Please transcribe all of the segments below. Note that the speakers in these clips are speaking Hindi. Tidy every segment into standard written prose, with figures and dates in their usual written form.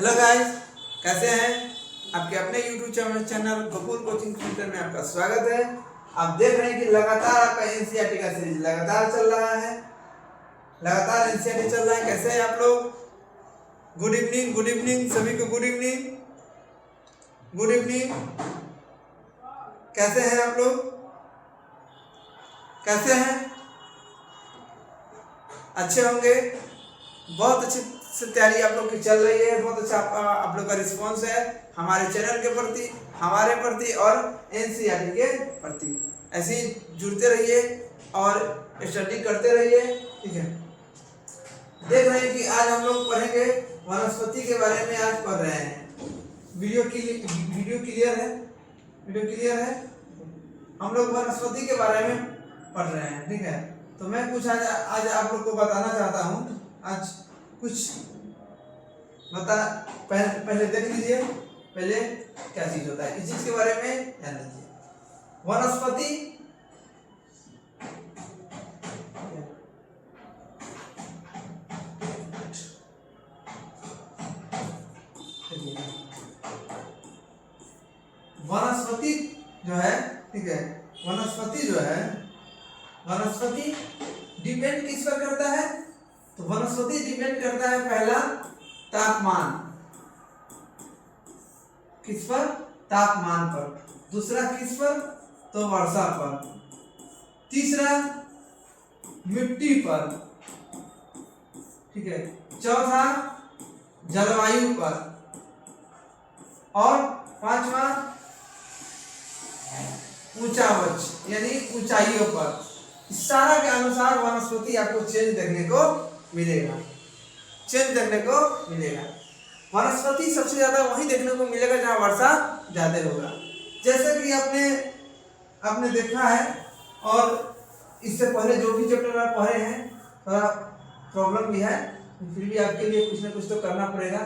हेलो गाइस, कैसे हैं? आपके अपने YouTube channel Gokul coaching centre में आपका स्वागत है। आप देख रहे हैं कि लगातार आपका एनसीईआरटी का सीरीज लगातार चल रहा है। लगातार एनसीईआरटी चल रहा है। कैसे हैं आप लोग? गुड इवनिंग सभी को। Good evening. कैसे हैं आप लोग? कैसे हैं? अच्छे होंगे। बहुत अच्छी से तैयारी आप लोग की चल रही है। बहुत अच्छा आप लोग का रिस्पांस है हमारे चैनल के प्रति, हमारे प्रति और एनसीईआरटी के प्रति। ऐसे ही जुड़ते रहिए और स्टडी करते रहिए, ठीक है। देख रहे हैं कि आज हम लोग पढ़ेंगे वनस्पति के बारे में। आज पढ़ रहे हैं। वीडियो क्लियर है? हम लोग वनस्पति के बारे में पढ़ रहे हैं, ठीक है। तो मैं कुछ आज आप लोग को बताना चाहता हूँ। आज कुछ पहले देख लीजिए, पहले क्या चीज होता है इस चीज के बारे में ध्यान दीजिए। वनस्पति जो है, ठीक है, वनस्पति डिपेंड किस पर करता है? तो वनस्पति डिपेंड करता है पहला तापमान। किस पर? तापमान पर। दूसरा किस पर? तो वर्षा पर। तीसरा मिट्टी पर, ठीक है। चौथा जलवायु पर और पांचवा ऊंचावच यानी ऊंचाइयों पर। इस सारा के अनुसार वनस्पति आपको चेंज देखने को मिलेगा। वनस्पति सबसे ज्यादा वहीं देखने को मिलेगा जहाँ वर्षा ज्यादा होगा। जैसे कि आपने देखा है, और इससे पहले जो भी चैप्टर आप पढ़े हैं थोड़ा प्रॉब्लम भी है, फिर भी आपके लिए कुछ ना कुछ तो करना पड़ेगा।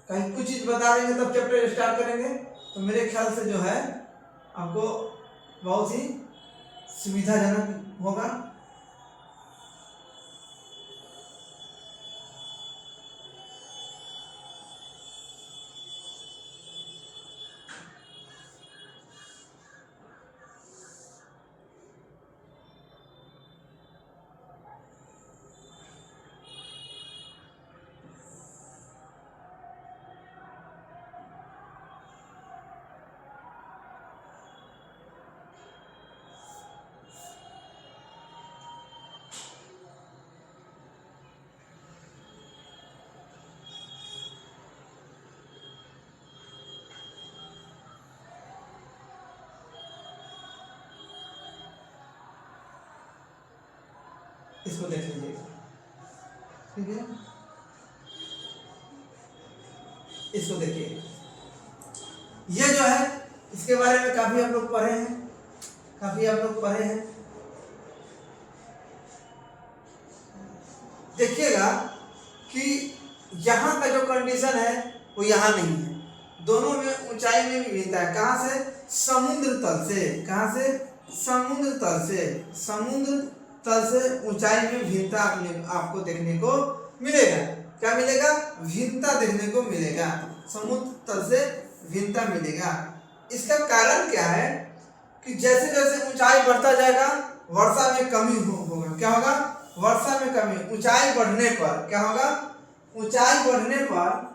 कहीं कुछ चीज बता देंगे तब चैप्टर स्टार्ट करेंगे, तो मेरे ख्याल से जो है आपको बहुत ही सुविधाजनक होगा। इसको देख लीजिएगा, ठीक है। इसको देखिए, ये जो है इसके बारे में काफी आप लोग पढ़े हैं। देखिएगा कि यहाँ का जो कंडीशन है वो यहाँ नहीं है। दोनों में ऊंचाई में भी भिन्नता है। कहाँ से? समुद्र तल से ऊंचाई में भिन्नता आपको देखने को मिलेगा। क्या मिलेगा? भिन्नता देखने को मिलेगा। समुद्र तल से भिन्नता मिलेगा। इसका कारण क्या है कि जैसे जैसे ऊंचाई बढ़ता जाएगा वर्षा में कमी होगा। क्या होगा? वर्षा में कमी। ऊंचाई बढ़ने पर क्या होगा? ऊंचाई बढ़ने पर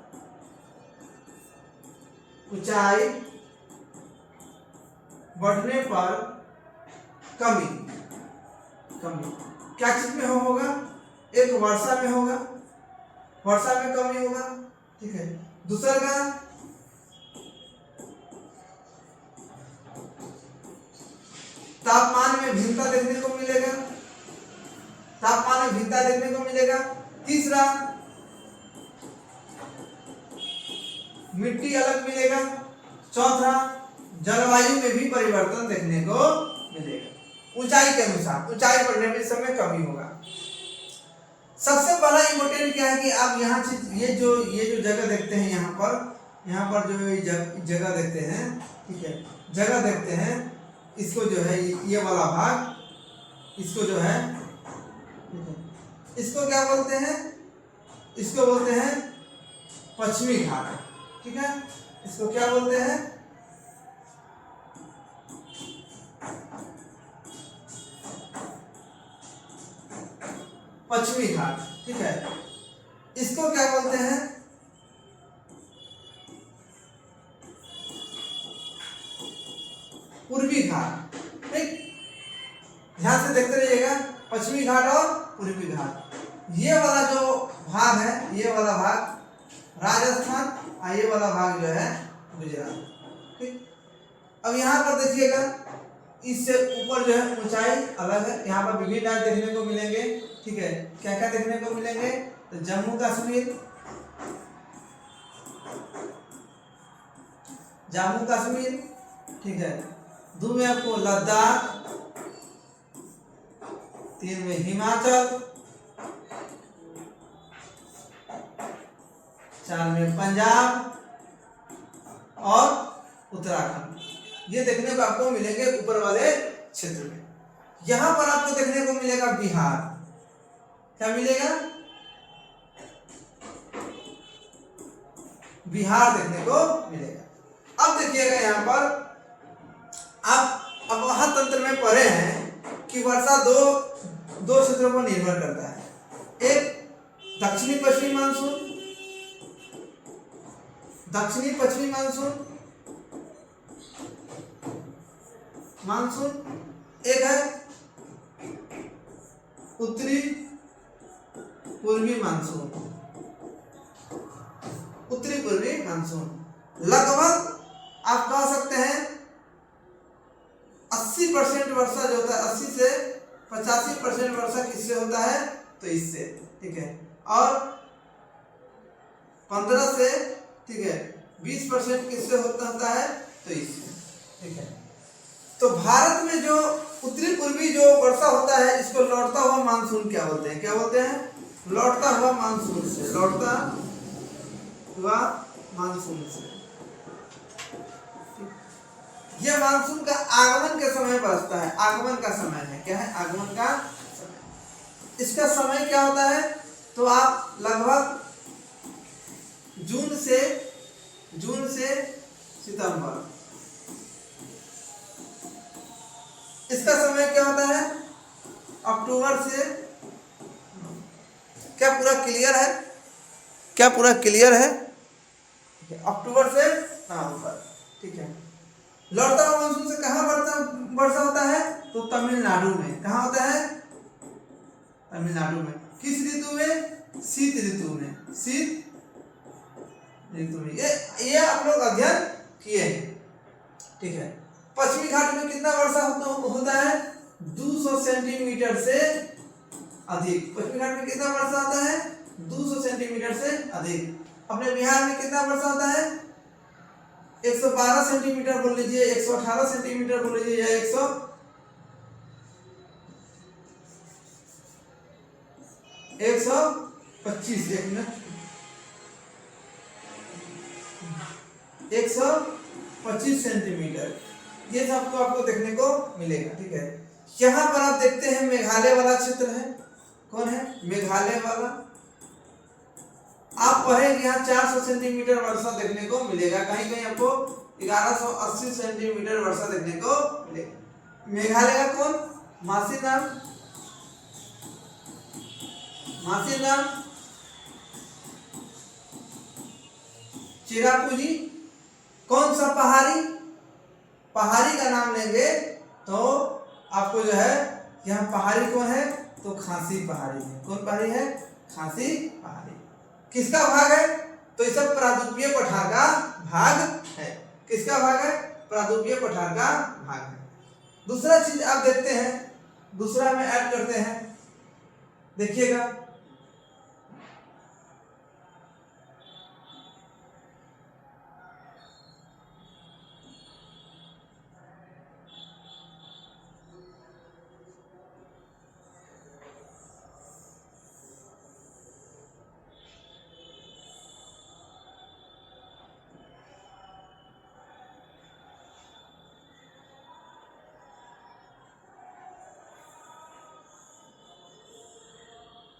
कमी। क्या चीज में होगा? एक वर्षा में होगा, वर्षा में कमी होगा, ठीक है। दूसरा का तापमान में भिन्नता देखने को मिलेगा। तीसरा मिट्टी अलग मिलेगा। चौथा जलवायु में भी परिवर्तन देखने को मिलेगा। ऊंचाई के अनुसार ऊंचाई बढ़ने में समय कमी होगा। सबसे पहला इम्पोर्टेंट क्या है कि आप यहाँ ये जो जगह देखते हैं, यहाँ पर जो जगह देखते हैं, ठीक है, जगह देखते हैं, इसको जो है ये वाला भाग इसको जो है, इसको क्या बोलते हैं, इसको बोलते हैं पश्चिमी घाट, ठीक है। इसको क्या बोलते हैं, पश्चिमी घाट, ठीक है। इसको क्या बोलते हैं, पूर्वी घाट, ठीक। ध्यान से देखते रहिएगा, पश्चिमी घाट और पूर्वी घाट। ये वाला जो भाग है, ये वाला भाग राजस्थान और ये वाला भाग जो है गुजरात, ठीक। अब यहाँ पर देखिएगा, इससे ऊपर जो है ऊंचाई अलग है, यहाँ पर विभिन्न राज्य देखने को मिलेंगे, ठीक है। क्या क्या देखने को मिलेंगे, तो जम्मू कश्मीर, जम्मू कश्मीर, ठीक है। 2 में आपको लद्दाख, 3 में हिमाचल, 4 में पंजाब और उत्तराखंड। ये देखने को आपको मिलेंगे ऊपर वाले क्षेत्र में। यहां पर आपको देखने को मिलेगा बिहार, क्या मिलेगा, बिहार देखने को मिलेगा। अब देखिएगा यहाँ पर आप अववाह तंत्र में पढ़े हैं कि वर्षा दो क्षेत्रों पर निर्भर करता है। एक दक्षिणी पश्चिमी मानसून, दक्षिणी पश्चिमी मानसून, एक है उत्तरी पूर्वी मानसून, उत्तरी पूर्वी मानसून। लगभग आप कह सकते हैं 80% वर्षा जो होता है, 80 से 85% वर्षा किससे होता है, तो इससे, ठीक है। और 15 से, ठीक है, 20% किससे होता है, तो इससे, ठीक है। तो भारत में जो उत्तरी पूर्वी जो वर्षा होता है, इसको लौटता हुआ मानसून क्या बोलते हैं, क्या बोलते हैं, लौटता हुआ मानसून से, लौटता हुआ मानसून से। यह मानसून का आगमन के समय बरसता है, आगमन का समय है, क्या है, आगमन का समय। इसका समय क्या होता है, तो आप लगभग जून से सितंबर, इसका समय क्या होता है, अक्टूबर से, क्या पूरा क्लियर है, क्या पूरा क्लियर है, अक्टूबर से नवंबर, ठीक है। लौटता हुआ मानसून से कहाँ वर्षा होता है, तो तमिलनाडु में। कहाँ होता है, तमिलनाडु में। किस ऋतु में, शीत ऋतु में, शीत ऋतु में। ये आप लोग अध्ययन किए हैं, ठीक है। पश्चिमी घाट में कितना वर्षा होता है, 200 सेंटीमीटर से अधिक। पश्चिमी घाट में कितना वर्षा होता है, 200 सेंटीमीटर से अधिक। अपने बिहार में कितना वर्षा होता है, 112 सेंटीमीटर बोल लीजिए, 118 सेंटीमीटर बोल लीजिए, या 125, एक मिनट, 125 सेंटीमीटर, ये सब तो आपको देखने को मिलेगा, ठीक है। यहाँ पर आप देखते हैं मेघालय वाला क्षेत्र है, कौन है, मेघालय वाला। आप पढ़ेंगे यहाँ 400 सेंटीमीटर वर्षा देखने को मिलेगा, कहीं कहीं आपको 1180 सेंटीमीटर वर्षा देखने को मिलेगा। मेघालय का कौन, मासीनाम, चिरापुंजी। कौन सा पहाड़ी का नाम लेंगे तो आपको जो है, यहाँ पहाड़ी कौन है, तो खासी पहाड़ी है। कौन पहाड़ी है, खासी पहाड़ी। किसका भाग है, तो ये सब प्रायद्वीपीय पठार का भाग है। किसका भाग है, प्रायद्वीपीय पठार का भाग है। दूसरा चीज आप देखते हैं, दूसरा में ऐड करते हैं, देखिएगा,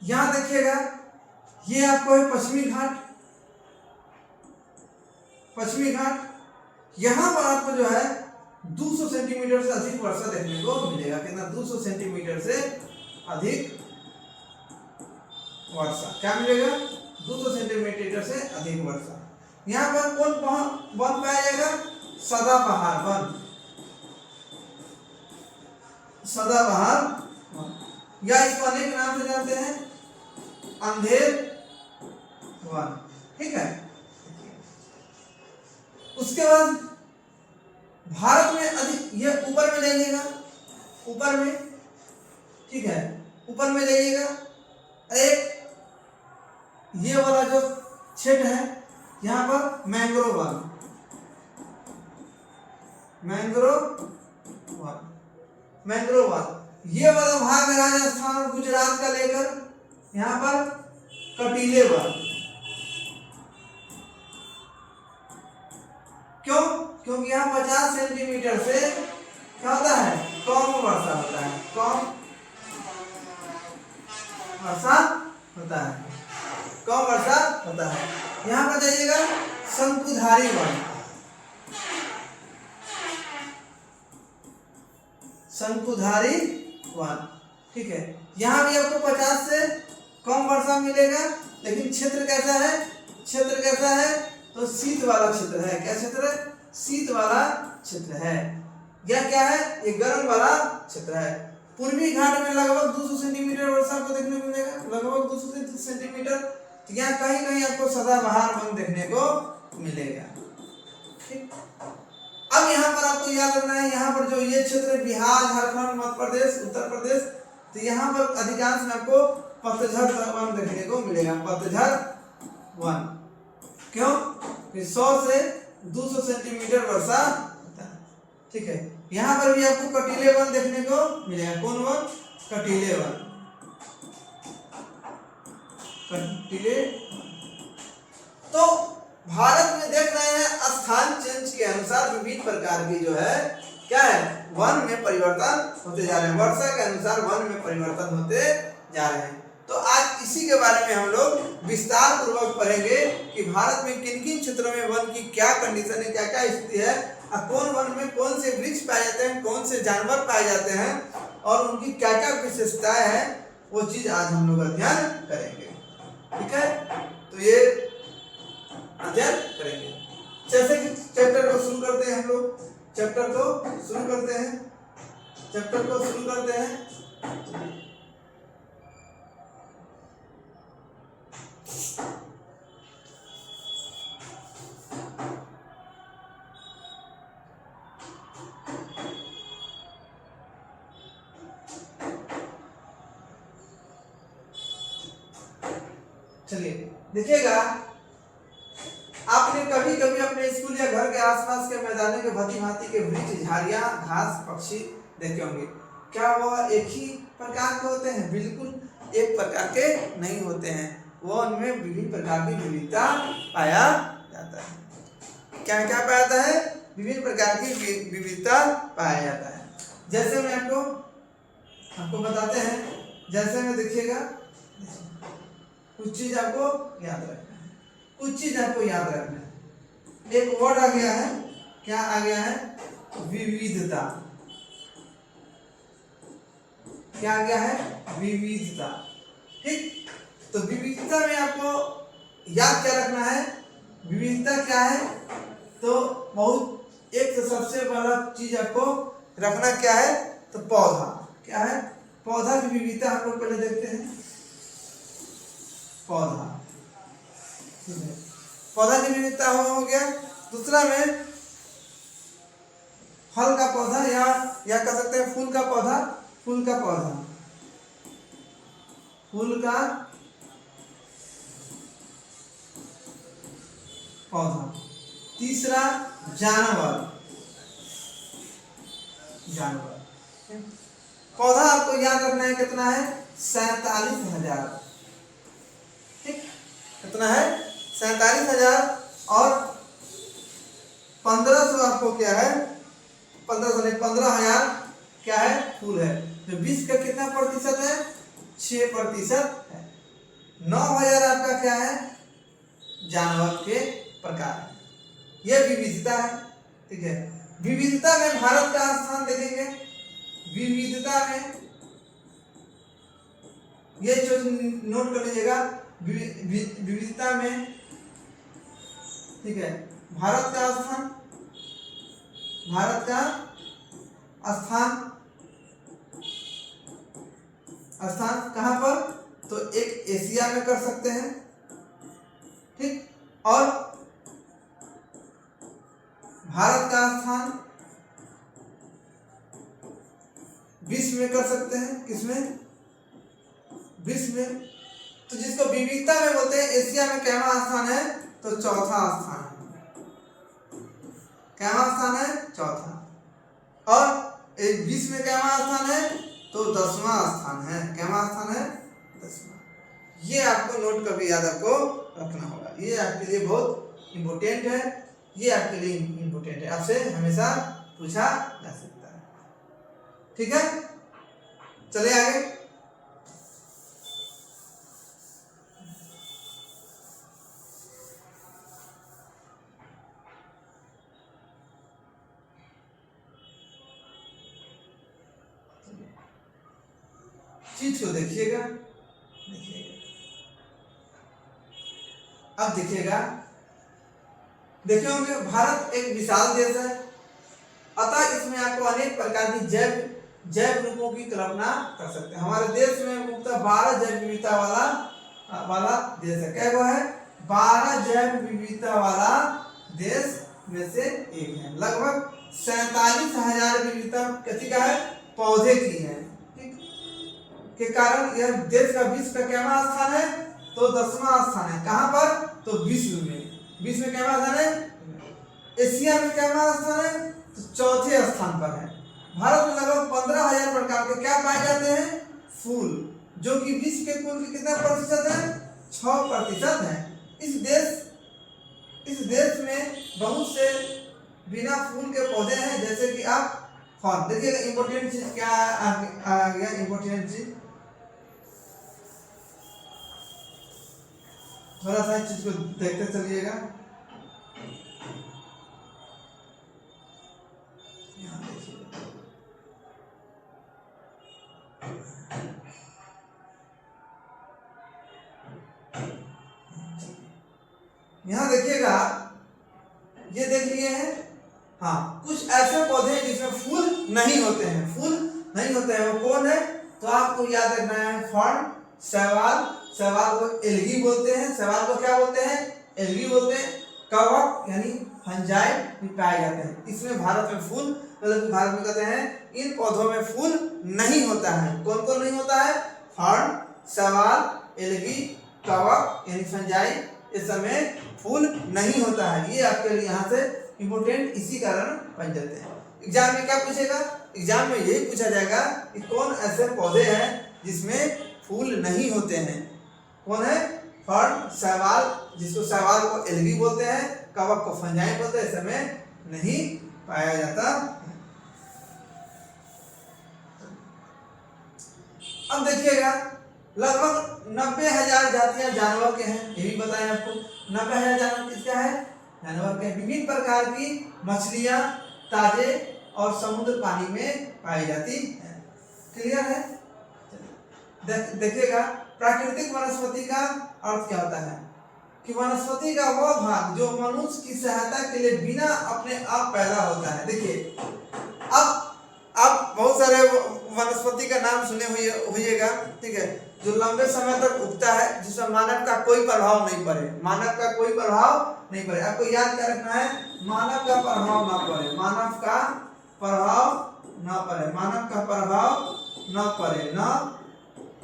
यहां देखिएगा, ये आपको है पश्चिमी घाट। पश्चिमी घाट, यहां पर आपको जो है 200 सेंटीमीटर से अधिक वर्षा देखने को मिलेगा। कितना? 200 सेंटीमीटर से अधिक वर्षा। क्या मिलेगा? 200 सेंटीमीटर से अधिक वर्षा। यहाँ पर कौन वन पाया जाएगा? सदाबहार वन। सदाबहार वन, या इसको अनेक नाम से जानते हैं, अंधेर वन। ठीक है। उसके बाद भारत में अधिक, ये ऊपर में जाइएगा, ऊपर में, ठीक है, ऊपर में जाइएगा, एक ये वाला जो क्षेत्र है यहाँ पर मैंग्रोव वन। मैंग्रोव वन, ये वाला भाग है राजस्थान और गुजरात का लेकर, यहाँ पर कटीले वन। क्यों? क्योंकि यहाँ 50 सेंटीमीटर से क्या होता है? कम वर्षा होता है, कम वर्षा होता है, कम वर्षा होता है। यहाँ पर जाइएगा, शंकुधारी वन। शंकुधारी वन, ठीक है। यहाँ भी आपको 50 से कम वर्षा मिलेगा, लेकिन क्षेत्र कैसा है? क्षेत्र कैसा है? तो शीत वाला क्षेत्र है। क्या क्षेत्र है? शीत वाला क्षेत्र है। यह क्या है? ये गर्म वाला क्षेत्र है। पूर्वी घाट में लगभग 200 सेंटीमीटर वर्षा को देखने को मिलेगा, लगभग 200 सेंटीमीटर। तो यहाँ कहीं कहीं आपको सदाबहार वन देखने को मिलेगा। ठीक। अब यहाँ पर आपको याद रखना है, यहाँ पर जो ये क्षेत्र बिहार, झारखंड, मध्य प्रदेश, उत्तर प्रदेश, तो यहाँ पर अधिकांश में आपको पतझड़ वन देखने को मिलेगा। पतझड़ वन। क्यों? 100 से 200 सेंटीमीटर वर्षा होता है। ठीक है। यहाँ पर भी आपको कटीले वन देखने को मिलेगा। कौन वन? कटीले वन। कटीले। तो भारत में देख रहे हैं, स्थान चेंज के अनुसार विभिन्न प्रकार की जो है क्या है, वन में परिवर्तन होते जा रहे हैं। वर्षा के अनुसार वन में परिवर्तन होते जा रहे हैं। तो आज इसी के बारे में हम लोग विस्तार पूर्वक पढ़ेंगे कि भारत में किन किन क्षेत्रों में वन की क्या कंडीशन है, क्या क्या स्थिति है, और कौन वन में कौन से वृक्ष पाए जाते हैं, कौन से जानवर पाए जाते हैं, और उनकी क्या क्या विशेषताएं हैं, वो चीज आज हम लोग अध्ययन करेंगे। ठीक है। तो ये अध्ययन करेंगे। जैसे कि चैप्टर को शुरू करते हैं, हम लोग चैप्टर को शुरू करते हैं। चलिए देखिएगा, आपने कभी कभी अपने स्कूल या घर के आसपास के मैदानों के भांति भांति के वृक्ष, झाड़ियां, घास, पक्षी देखे होंगे। क्या वह एक ही प्रकार के होते हैं? बिल्कुल एक प्रकार के नहीं होते हैं। वो उनमें विभिन्न प्रकार की विविधता पाया जाता है। क्या क्या पाया जाता है? विभिन्न प्रकार की विविधता पाया जाता है। जैसे मैं आपको बताते हैं, जैसे में देखिएगा, कुछ चीज आपको याद रखना है, कुछ चीज आपको याद रखना है। एक वर्ड आ गया है, क्या आ गया है? विविधता। क्या आ गया है? विविधता। ठीक। तो विविधता में आपको याद क्या रखना है? विविधता क्या है? तो बहुत एक तो सबसे बड़ा चीज आपको रखना क्या है? तो पौधा। क्या है? पौधा की विविधता हम लोग पहले देखते हैं। पौधा, पौधा की विविधता हो गया। दूसरा में फल का पौधा, या कह सकते हैं फूल का पौधा। फूल का पौधा, फूल का पौधा। तीसरा जानवर। पौधा आपको याद रखना है, कितना है? 47,000। ठीक। कितना है? 47,000। और 1500 आपको क्या है? 1500 नहीं, 15,000 क्या है? फूल है। तो 20 का कितना प्रतिशत है? 6% है। 9000 आपका क्या है, जानवर के प्रकार है। यह विविधता है, ठीक है। विविधता में भारत का स्थान देखेंगे, विविधता में ये जो नोट कर लीजिएगा, विविधता में, ठीक है, भारत का स्थान स्थान कहां पर, तो एक एशिया में कर सकते हैं, ठीक, और भारत का स्थान विश्व में कर सकते हैं, किसमें, विश्व में। तो जिसको विविधता में बोलते हैं, एशिया में कैवा स्थान है, तो चौथा स्थान है, कैवा स्थान है, चौथा। और विश्व में कैवा स्थान है, तो 10वां स्थान है, कैवा स्थान है, 10वां। ये आपको नोट करके याद आपको रखना होगा, ये आपके लिए बहुत इंपॉर्टेंट है, ये आपके लिए इंपॉर्टेंट है, आपसे हमेशा पूछा जा सकता है, ठीक है। चले आगे। चीज को देखिएगा, अब देखिएगा, देखे होंगे भारत एक विशाल देश है, अतः इसमें आपको अनेक प्रकार की जैव रूपों की कल्पना कर सकते हैं। हमारे देश में मुख्यतः 12 जैव विविधता वाला देश है। क्या वो है, 12 जैव विविधता वाला देश में से एक है। लगभग 47,000 विविधता किसी का है, पौधे की है, ठीक, के कारण यह देश का विश्व का कैवा स्थान है, तो 10वां स्थान है। कहां पर, तो विश्व में कैवा स्थान है, एशिया में कैवा स्थान है, तो चौथे स्थान पर है। भारत में लगभग 15,000 प्रकार के क्या पाए जाते हैं, फूल, जो कि विश्व के कुल के कितना प्रतिशत है, 6% है। इस देश में बहुत से बिना फूल के पौधे हैं, जैसे कि आप फॉर्म देखिएगा। इंपॉर्टेंट चीज क्या आ गया, इंपॉर्टेंट चीज थोड़ा सा चीज को देखते चलिएगा। यहाँ देखिएगा, ये देख लिए हैं, हाँ, कुछ ऐसे पौधे हैं जिसमें फूल नहीं होते हैं, वो कौन है, तो आपको याद रखना है, फर्न, शैवाल को एल्गी बोलते हैं, शैवाल को क्या बोलते हैं, एल्गी बोलते हैं। कवक यानी फंजाई भी पाए जाते हैं। इसमें भारत में फूल, मतलब भारत में कहते हैं इन पौधों में फूल नहीं होता है। कौन कौन नहीं होता है, फर्न, शैवाल, एल्गी, कवक यानी फंजाई, इस समय फूल नहीं होता है। ये आपके लिए यहाँ से इंपोर्टेंट इसी कारण बन जाते हैं। एग्जाम में क्या पूछेगा, एग्जाम में यही पूछा जाएगा कि कौन ऐसे पौधे हैं जिसमें फूल नहीं होते हैं। कौन है, फर्न, शैवाल, जिसको शैवाल को एल्गी बोलते हैं, कवक को फंजाई बोलते हैं, इस समय नहीं पाया जाता। अब देखिएगा, लगभग 90,000 जातियां जानवर के हैं, ये भी बताएं आपको। 90,000 जानवर किसका है, जानवर के। विभिन्न प्रकार की मछलियां ताजे और समुद्र पानी में पाई जाती है। क्लियर है। देखिएगा, प्राकृतिक वनस्पति का अर्थ क्या होता है कि वनस्पति का वह भाग जो मनुष्य की सहायता के लिए बिना अपने आप पैदा होता है। देखिए, अब आप बहुत सारे वनस्पति का नाम सुने होइएगा, ठीक है, जो लंबे समय तक उगता है, जिसमें मानव का कोई प्रभाव नहीं पड़े, आपको याद क्या रखना है, मानव का प्रभाव न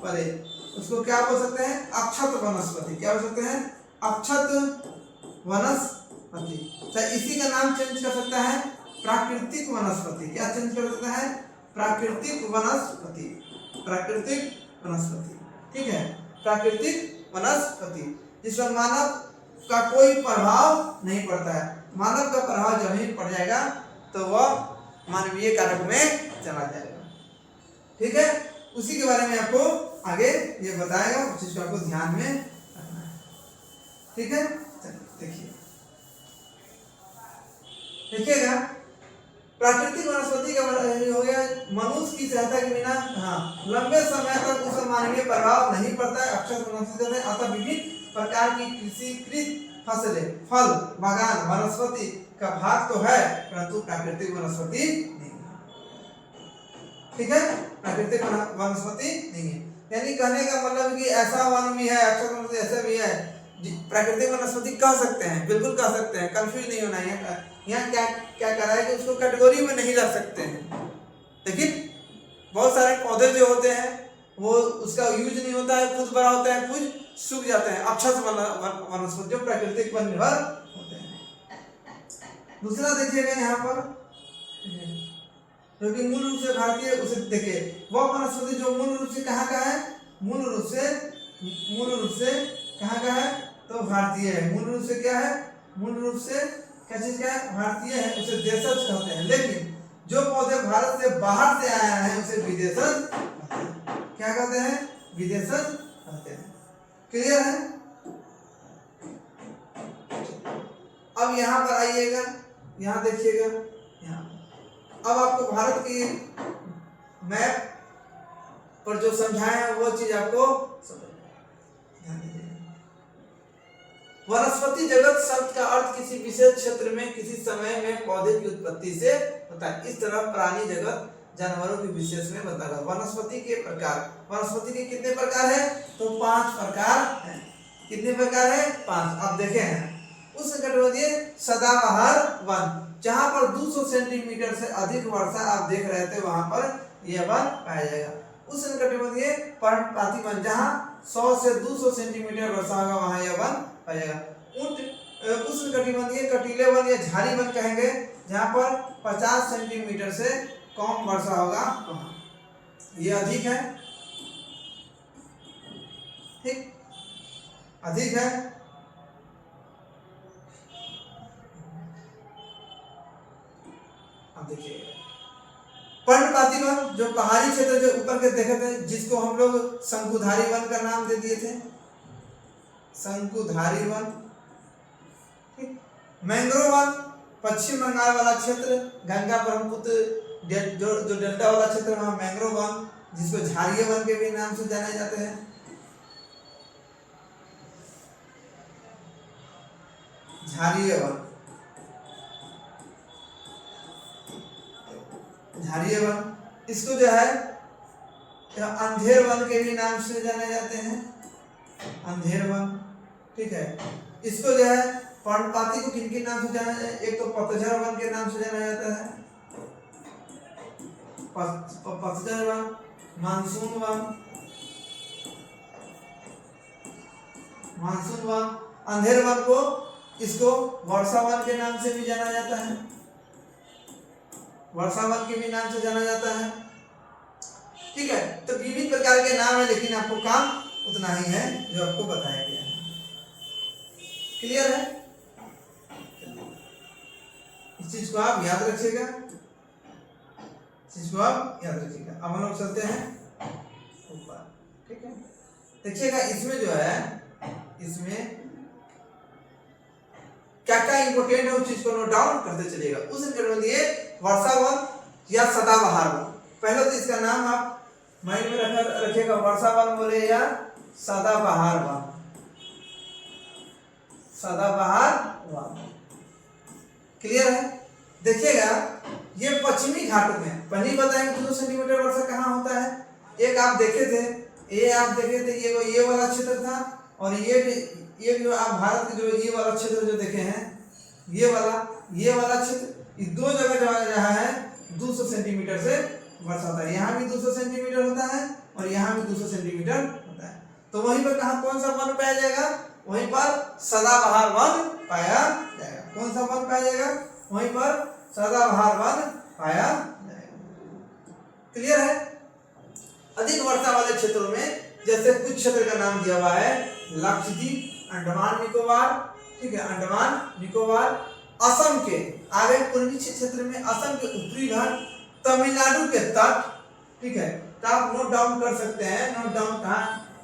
पड़े, उसको क्या बोल सकते हैं, अक्षत वनस्पति। क्या बोल सकते हैं, अक्षत वनस्पति। तो इसी का नाम चेंज कर सकता है प्राकृतिक वनस्पति। क्या चेंज कर सकता है, प्राकृतिक वनस्पति, ठीक है, प्राकृतिक वनस्पति, जिसमें मानव का कोई प्रभाव नहीं पड़ता है। मानव का प्रभाव जब ही पड़ जाएगा तो वह मानवीय कारक में चला जाएगा, ठीक है। उसी के बारे में आपको आगे ये बताएगा, उस चीज को आपको ध्यान में रखना है। ठीक है, देखिए देखिएगा, प्राकृतिक वनस्पति का हो गया मनुष्य की सहायता के बिना लंबे समय तक उस मानवीय प्रभाव नहीं पड़ता है। अक्षर वनस्पति में अतः विभिन्न प्रकार की कृषिकृत फसलें, फल, बागान, वनस्पति का भाग तो है, परंतु प्राकृतिक वनस्पति नहीं है। ठीक है, प्राकृतिक वनस्पति नहीं है। यानी कहने का मतलब कि ऐसा वन भी है, अक्षर वनस्पति ऐसा भी है, प्राकृतिक वनस्पति कह सकते हैं, बिल्कुल कह सकते हैं, कंफ्यूज नहीं होना है। यहाँ क्या क्या कर रहा है कि उसको कैटेगरी में नहीं रख सकते हैं। लेकिन बहुत सारे पौधे जो होते हैं वो उसका यूज नहीं होता है, खुद बड़ा होता है, खुद सूख जाते हैं, अक्षर वनस्पति जो प्राकृतिक पर निर्भर होते हैं। दूसरा देखिएगा यहाँ पर, जो कि मूल रूप से भारतीय, उसे देखिए वह वनस्पति जो मूल रूप से कहाँ का है, मूल रूप से कहाँ का है, तो भारतीय है। मूल रूप से क्या है, मूल रूप से क्या चीज का है, भारतीय है, उसे देशज कहते हैं। लेकिन जो पौधे भारत से बाहर से आया है उसे विदेशज कहते हैं। क्या कहते हैं, विदेशज कहते हैं। क्लियर है। अब यहाँ पर आइएगा, यहाँ देखिएगा, यहाँ अब आपको भारत की मैप पर जो समझाए हैं वो चीज आपको समझ। वनस्पति जगत शब्द का अर्थ किसी विशेष क्षेत्र में किसी समय में पौधे की उत्पत्ति से होता है। इस तरह प्राणी जगत जानवरों के विशेष में बताया। वनस्पति के प्रकार, वनस्पति के कितने प्रकार है, तो 5 प्रकार हैं। कितने प्रकार है, 5। आप देखे हैं उस कटोरिये सदाबहार वन, जहां पर 200 सेंटीमीटर से अधिक वर्षा आप देख रहे थे, वहां पर यह वन पाया जाएगा। उस कटोरिये पर्णपाती वन, जहां 100 से 200 सेंटीमीटर वर्षा होगा, वहां यह वन पाया जाएगा। उष्णकटिबंधीय कटीले वन या झाड़ी वन कहेंगे, जहां पर 50 सेंटीमीटर से कम वर्षा होगा, ये अधिक है, ठीक, अधिक है। अब देखिए पर्णपाती वन, जो पहाड़ी क्षेत्र जो ऊपर के देखे थे, जिसको हम लोग शंकुधारी वन का नाम दे दिए थे, शंकुधारी वन। ठीक, मैंग्रोव वन, पश्चिम बंगाल वाला क्षेत्र, गंगा ब्रह्मपुत्र जो डेल्टा वाला क्षेत्र, वहां मैंग्रोव वन, जिसको झाड़िये वन के भी नाम से जाने जाते हैं। झाड़िये वन, झाड़िये वन, इसको जो है अंधेर वन के भी नाम से जाने जाते हैं, अंधेर वन। ठीक है, इसको जो है पर्णपाती को किन किन नाम से जाना जाए, एक तो पतझड़ वन के नाम से जाना जाता है, पतझड़ one, monsoon one, monsoon one. अंधेर वन को, इसको वर्षा वन के नाम से भी जाना जाता है, वर्षा वन के भी नाम से जाना जाता है। ठीक है, तो विभिन्न प्रकार के नाम है, लेकिन आपको काम उतना ही है जो आपको बताया गया है। क्लियर है, इस चीज को आप याद रखिएगा, चीज को आप याद रखिएगा। अब हम लोग चलते हैं ऊपर। ठीक है, देखिएगा इसमें जो है, इसमें क्या क्या इंपोर्टेंट है उस चीज को नोट डाउन करते चलिएगा। उस लिए वर्षा वन या सदाबहार वन, पहले तो इसका नाम आप माइंड में रखिएगा, वर्षा वन बोले या सदाबहार वन, सदाबहार वन। क्लियर है। देखिएगा ये पश्चिमी घाटों में, पहले ही बताएंगे 200 सेंटीमीटर वर्षा कहाँ होता है। एक आप देखे थे, ये वाला क्षेत्र था, और ये जो आप भारत के जो ये वाला क्षेत्र जो देखे हैं, ये वाला क्षेत्र, ये 2 जगह जहाँ है 200 सेंटीमीटर से वर्षा होता है। यहाँ भी 200 सेंटीमीटर होता है और यहाँ भी 200 सेंटीमीटर होता है। तो वहीं पर कहाँ कौन सा वन पाया जाएगा, वहीं पर सदाबहार वन पाया जाएगा। कौन सा वन पाया जाएगा, वहीं पर सदाबहार वन पाया जाएगा। क्लियर है। अधिक वर्षा वाले क्षेत्रों में, जैसे कुछ क्षेत्र का नाम दिया हुआ है लक्षद्वीप, अंडमान निकोबार, ठीक है, अंडमान निकोबार, असम के आगे पूर्वी क्षेत्र में, असम के उत्तरी भाग, तमिलनाडु के तट, ठीक है, तो आप नोट डाउन कर सकते हैं, नोट डाउन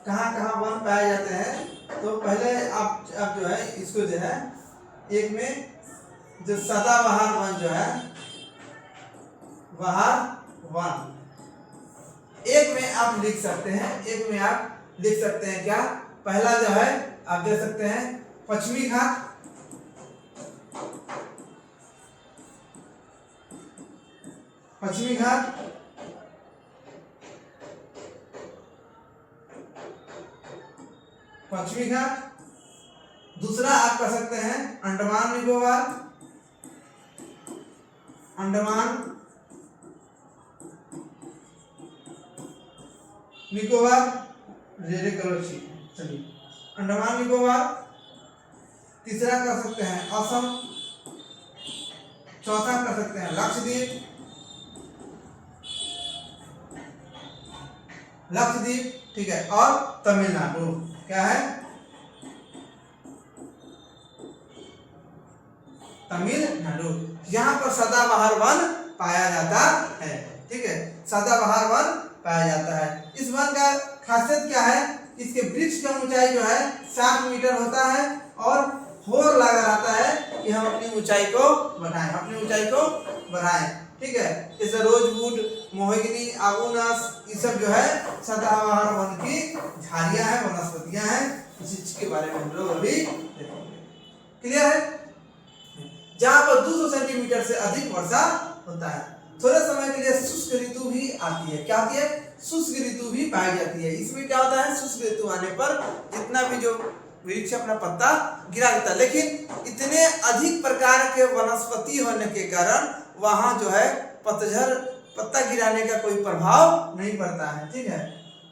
कहाँ कहाँ वन पाए जाते हैं। तो पहले आप जो है इसको जो है एक में जो सदाबहार वन जो है बहार वन, एक में आप लिख सकते हैं, एक में आप लिख सकते हैं क्या, पहला जो है आप दे सकते हैं पश्चिमी घाट, पश्चिमी घाट, पश्चिमी घाट। दूसरा आप कर सकते हैं Andaman Nicobar, Andaman Nicobar, red colour sheet, चलिए अंडमान निकोबार। तीसरा कर सकते हैं असम, चौथा कर सकते हैं लक्षद्वीप, लक्षद्वीप, ठीक है, और तमिलनाडु, क्या है तमिलनाडु। यहाँ पर सदाबहार वन पाया जाता है, ठीक है, सदाबहार वन पाया जाता है। इस वन का खासियत क्या है, इसके वृक्ष का ऊंचाई जो है 7 मीटर होता है और होर लगा रहता है कि हम अपनी ऊंचाई को बढ़ाएं, अपनी ऊंचाई को बढ़ाएं, ठीक है। जैसे रोजवुड, मोहिगनी, आबूनस, ये सब जो है सदाबहार वन की झाड़ियां हैं, वनस्पतियां हैं। इसी चीज के बारे में हम लोग अभी देखेंगे, क्लियर है। जहाँ पर 200 सेंटीमीटर से अधिक वर्षा होता है, थोड़े समय के लिए शुष्क ऋतु भी आती है। क्या आती है, शुष्क ऋतु भी पाई जाती है। इसमें क्या होता है, शुष्क ऋतु आने पर जितना भी जो वृक्ष अपना पत्ता गिरा देता है, लेकिन इतने अधिक प्रकार के वनस्पति होने के कारण वहां जो है पतझड़, पत्ता गिराने का कोई प्रभाव नहीं पड़ता है, ठीक है।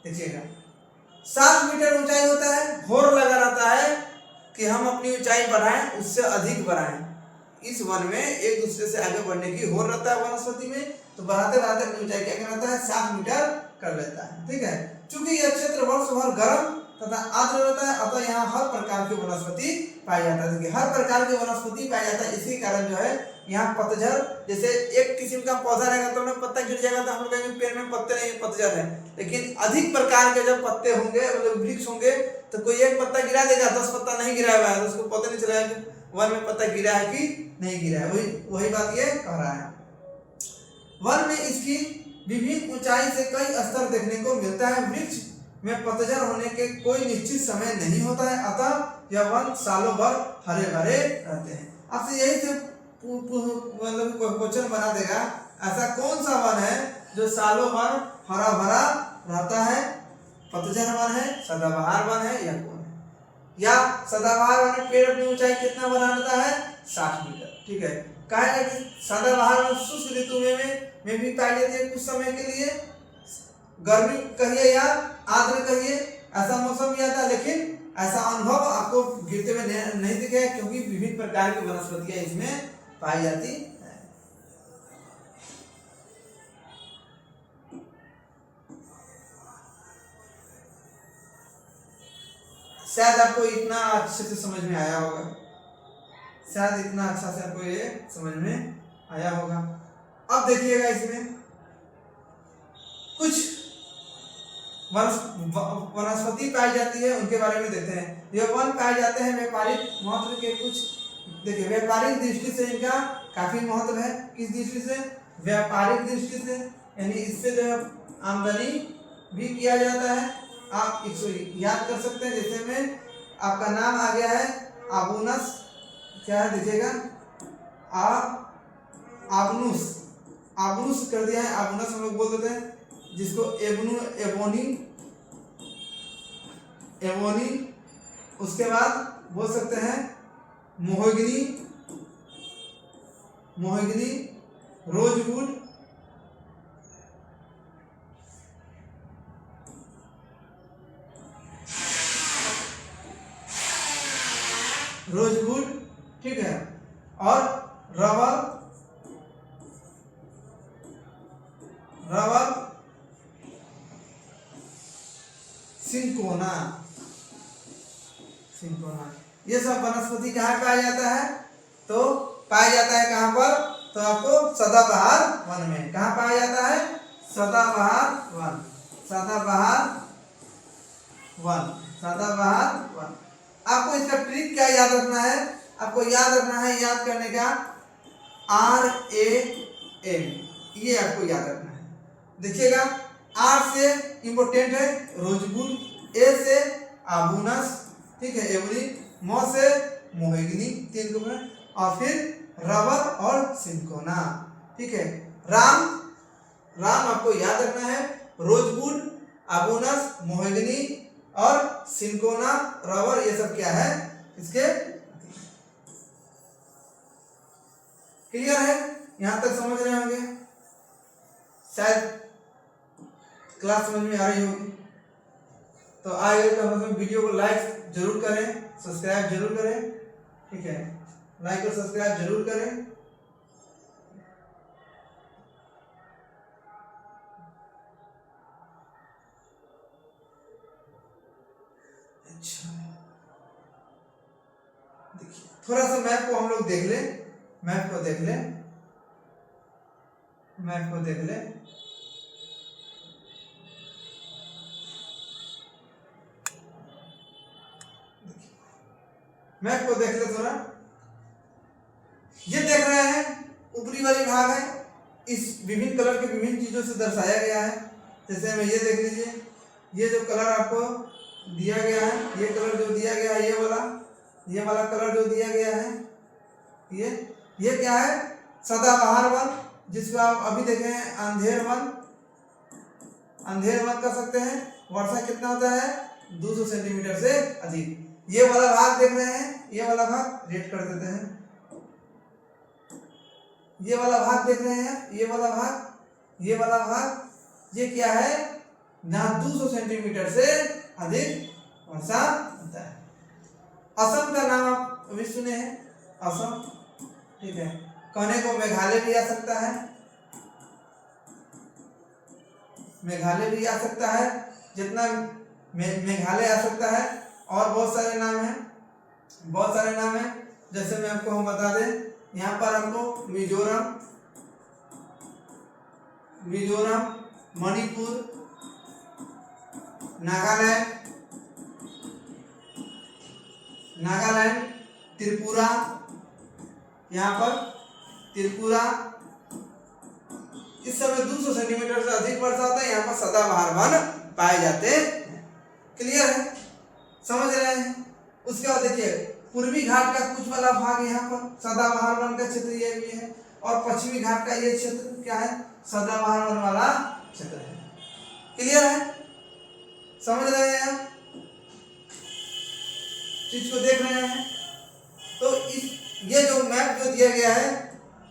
देखिएगा 7 मीटर ऊंचाई होता है, होर लगा रहता है कि हम अपनी ऊंचाई बढ़ाएं, उससे अधिक बढ़ाएं। इस वन में एक दूसरे से आगे बढ़ने की होर रहता है वनस्पति में, तो बढ़ाते बढ़ाते अपनी ऊंचाई क्या करता है, 7 मीटर कर लेता है, ठीक है। चूंकि यह क्षेत्र वर्ष भर गर्म तथा आर्द्र रहता है, अतः यहाँ हर प्रकार की वनस्पति पाई जाता है। देखिए हर प्रकार की वनस्पति पाई जाता है, इसी कारण जो है यहाँ पतझड़, जैसे एक किस्म का पौधा रहेगा तो उन्हें पत्ता गिर जाएगा तो हम लोग कहेंगे पेड़ में पत्ते नहीं, पतझड़ है। लेकिन अधिक प्रकार के जब पत्ते होंगे, मतलब वृक्ष होंगे, तो कोई एक पत्ता गिरा देगा, 10 पत्ता नहीं गिरा हुआ है, तो उसको पता नहीं चलेगा कि वन में पत्ता गिरा है कि नहीं गिरा है। वही बात ये कह रहा है। वन में इसकी विभिन्न ऊंचाई से कई स्तर देखने को मिलता है। वृक्ष में पतझड़ होने के कोई निश्चित समय नहीं होता है, अतः यह वन सालों भर हरे भरे रहते हैं। आपसे यही से मतलब क्वेश्चन बना देगा, ऐसा कौन सा वन है जो सालों भर हरा भरा रहता है, पतझड़ वन है, सदाबहार वन है, या कौन है। या सदाबहार वन में पेड़ अपनी ऊंचाई कितना बना रहता है, 60 मीटर, ठीक है। कहा कि सदाबहार वन शुष्क ऋतु में भी पाई जाती है, कुछ समय के लिए, गर्मी कहिए या आर्द्र कहिए, ऐसा मौसम भी आता है, लेकिन ऐसा अनुभव आपको गिरते हुए नहीं दिखेगा, क्योंकि विभिन्न प्रकार की वनस्पतियां इसमें पाई जाती है। शायद आपको इतना अच्छे से समझ में आया होगा, शायद इतना अच्छा से आपको ये समझ में आया होगा। अब देखिएगा इसमें कुछ वनस्पति पाई जाती है, उनके बारे में देखते हैं। ये वन पाए जाते हैं व्यापारिक महत्व के कुछ, देखिए व्यापारिक दृष्टि से इनका काफी महत्व है। किस दृष्टि से, व्यापारिक दृष्टि से, यानी इससे जो आमदनी भी किया जाता है। आप इसको याद कर सकते हैं, जैसे में आपका नाम आ गया है आबूनस, क्या है देखिएगा, आबनुस, आबनुस कर दिया है, आबुनस हम लोग बोल देते हैं, जिसको एवोनी, उसके बाद बोल सकते हैं मोहिगनी, रोजवुड, ठीक है, और रबर, सिंकोना, ये सब वनस्पति कहाँ पाया जाता है, तो पाया जाता है कहाँ पर, तो आपको सदाबहार वन में। कहाँ पाया जाता है, सदाबहार वन, सदाबहार वन, सदाबहार वन। आपको इसका ट्रिक क्या याद रखना है, आपको याद रखना है, याद करने का RAM, ये आपको याद रखना है। देखिएगा, R से इंपोर्टेंट है रोजबुल, A से आबूनस, ठीक है, एवरी, मो से मोहिगनी, 3 को, और फिर रबर और सिंकोना, ठीक है। राम, राम आपको याद रखना है, रोजवुड, आबूनस, मोहिगनी और सिंकोना, रबर, ये सब क्या है इसके। क्लियर है, यहां तक समझ रहे होंगे, शायद क्लास समझ में आ रही होगी। तो आगे तो हम वीडियो को लाइक जरूर करें, सब्सक्राइब जरूर करें, ठीक है, लाइक और सब्सक्राइब जरूर करें। अच्छा, देखिए थोड़ा सा मैप को हम लोग देख लें, मैप को देख लें, मैप को देख लें। मैप को देख ले थोड़ा, ये देख रहे हैं ऊपरी वाली भाग है, इस विभिन्न कलर के विभिन्न चीजों से दर्शाया गया है। जैसे में ये देख लीजिए, ये जो कलर आपको दिया गया है, ये कलर जो दिया गया है, ये वाला कलर जो दिया गया है, ये क्या है, सदाबहार वन, जिसको आप अभी देखे हैं अंधेर वन, अंधेर वन कर सकते हैं। वर्षा कितना होता है, 200 सेंटीमीटर से अधिक। ये वाला भाग देख रहे हैं, ये वाला भाग रेड कर देते हैं, ये वाला भाग देख रहे हैं, ये वाला भाग, ये वाला भाग, ये क्या है, जहां 200 सेंटीमीटर से अधिक वर्षा होता है। असम का नाम आप अभी सुने हैं, असम, ठीक है। कहने को मेघालय भी आ सकता है, मेघालय भी आ सकता है, जितना मेघालय आ सकता है, और बहुत सारे नाम हैं, बहुत सारे नाम हैं। जैसे मैं आपको हम बता दें, यहाँ पर हमको मिजोरम, मिजोरम, मणिपुर, नागालैंड, नागालैंड, त्रिपुरा, यहाँ पर त्रिपुरा, इस समय 200 सेंटीमीटर से अधिक वर्षा होता है, यहाँ पर सदाबहार वन पाए जाते हैं। क्लियर है, समझ रहे हैं। उसके बाद देखिए पूर्वी घाट का कुछ वाला भाग यहाँ पर सदाबहार वन का क्षेत्र ये भी है, और पश्चिमी घाट का ये क्षेत्र क्या है, सदाबहार वन वाला क्षेत्र है। क्लियर है, समझ रहे हैं आप, चीज को देख रहे हैं। तो इस ये जो मैप जो दिया गया है,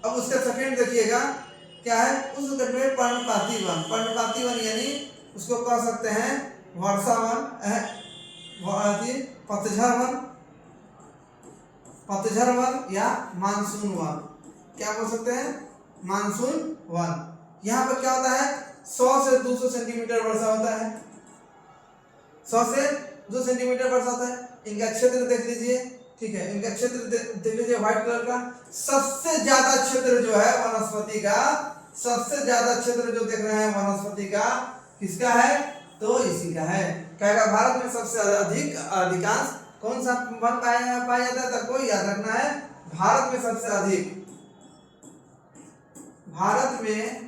अब उसका सेकंड देखिएगा क्या है, उस में पर्णपाती वन, पर्णपाती वन यानी उसको कह सकते हैं वर्षा वन, पतझड़ वन, पतझड़ वन या मानसून वन, क्या बोल सकते हैं, मानसून वन। यहाँ पर क्या होता है, 100 से 200 सेंटीमीटर वर्षा होता है, 100 से 200 सेंटीमीटर वर्षा होता है। इनका क्षेत्र देख लीजिए, ठीक है, इनका क्षेत्र देख लीजिए व्हाइट कलर का। सबसे ज्यादा क्षेत्र जो है वनस्पति का, सबसे ज्यादा क्षेत्र जो देख रहे हैं वनस्पति का किसका है, तो इसी का है। कहेगा भारत में सबसे अधिक अधिकांश कौन सा वन पाया जाता है, तो कोई याद रखना है, भारत में सबसे अधिक, भारत में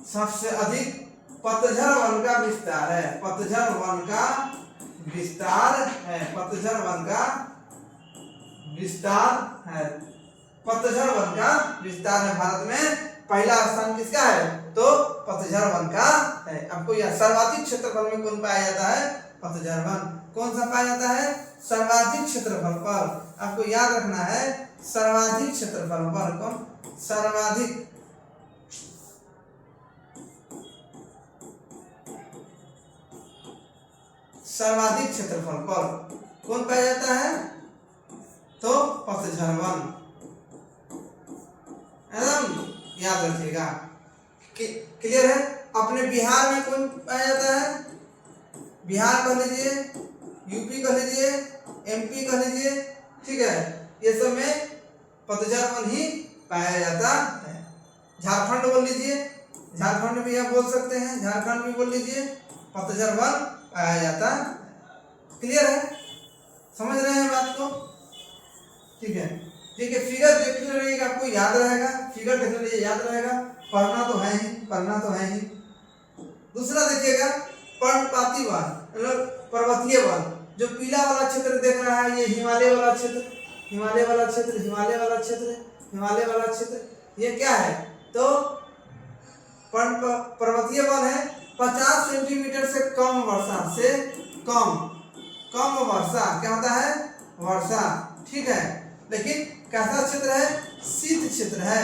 सबसे अधिक पतझड़ वन का विस्तार है, पतझड़ वन का विस्तार है, पतझड़ वन का विस्तार है, पतझड़ वन का विस्तार है। भारत में पहला स्थान किसका है, तो पतझड़ वन का है। आपको यह सर्वाधिक क्षेत्रफल में कौन पाया जाता है, पतझड़ वन। कौन सा पाया जाता है, सर्वाधिक क्षेत्रफल पर, आपको याद रखना है, सर्वाधिक क्षेत्रफल पर, कौन, सर्वाधिक, सर्वाधिक क्षेत्रफल पर कौन पाया जाता है, तो पतझड़ वन, एकदम याद रखिएगा। क्लियर है। अपने बिहार में कौन पाया जाता है, बिहार कह लीजिए, यूपी कह लीजिए, एमपी कह लीजिए, ठीक है, ये सब में पतझड़ वन ही पाया जाता है। झारखंड बोल लीजिए, झारखंड भी आप बोल सकते हैं, झारखंड भी बोल लीजिए, पतझड़ वन पाया जाता। क्लियर है, समझ रहे हैं बात को? ठीक है, ठीक है। फिगर देखने रहिएगा, आपको याद रहेगा, फिगर देखने रहिए, याद रहेगा, पढ़ना तो है ही, पढ़ना तो है ही। दूसरा देखिएगा, पर्णपाती वन मतलब पर्वतीय वन। जो पीला वाला क्षेत्र देख रहा है ये हिमालय वाला क्षेत्र, हिमालय वाला क्षेत्र, हिमालय वाला क्षेत्र, हिमालय वाला क्षेत्र, ये क्या है? तो पर्वतीय वन है। 50 सेंटीमीटर से कम वर्षा से कम वर्षा क्या होता है? वर्षा। ठीक है, लेकिन कैसा क्षेत्र है? शीत क्षेत्र है।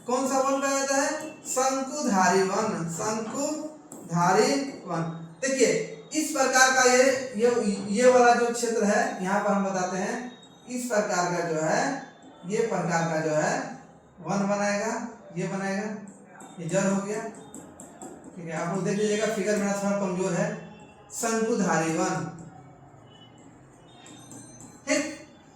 कौन सा वन कहा जाता है? शंकुधारी वन, शंकुधारी वन। देखिए इस प्रकार का ये वाला जो क्षेत्र है, यहाँ पर हम बताते हैं, इस प्रकार का जो है, ये प्रकार का जो है वन बनाएगा, ये बनाएगा, ये जड़ हो गया। ठीक है, आप लोग देख लीजिएगा, फिगर मेरा थोड़ा कमजोर है। शंकुधारी वन, ठीक।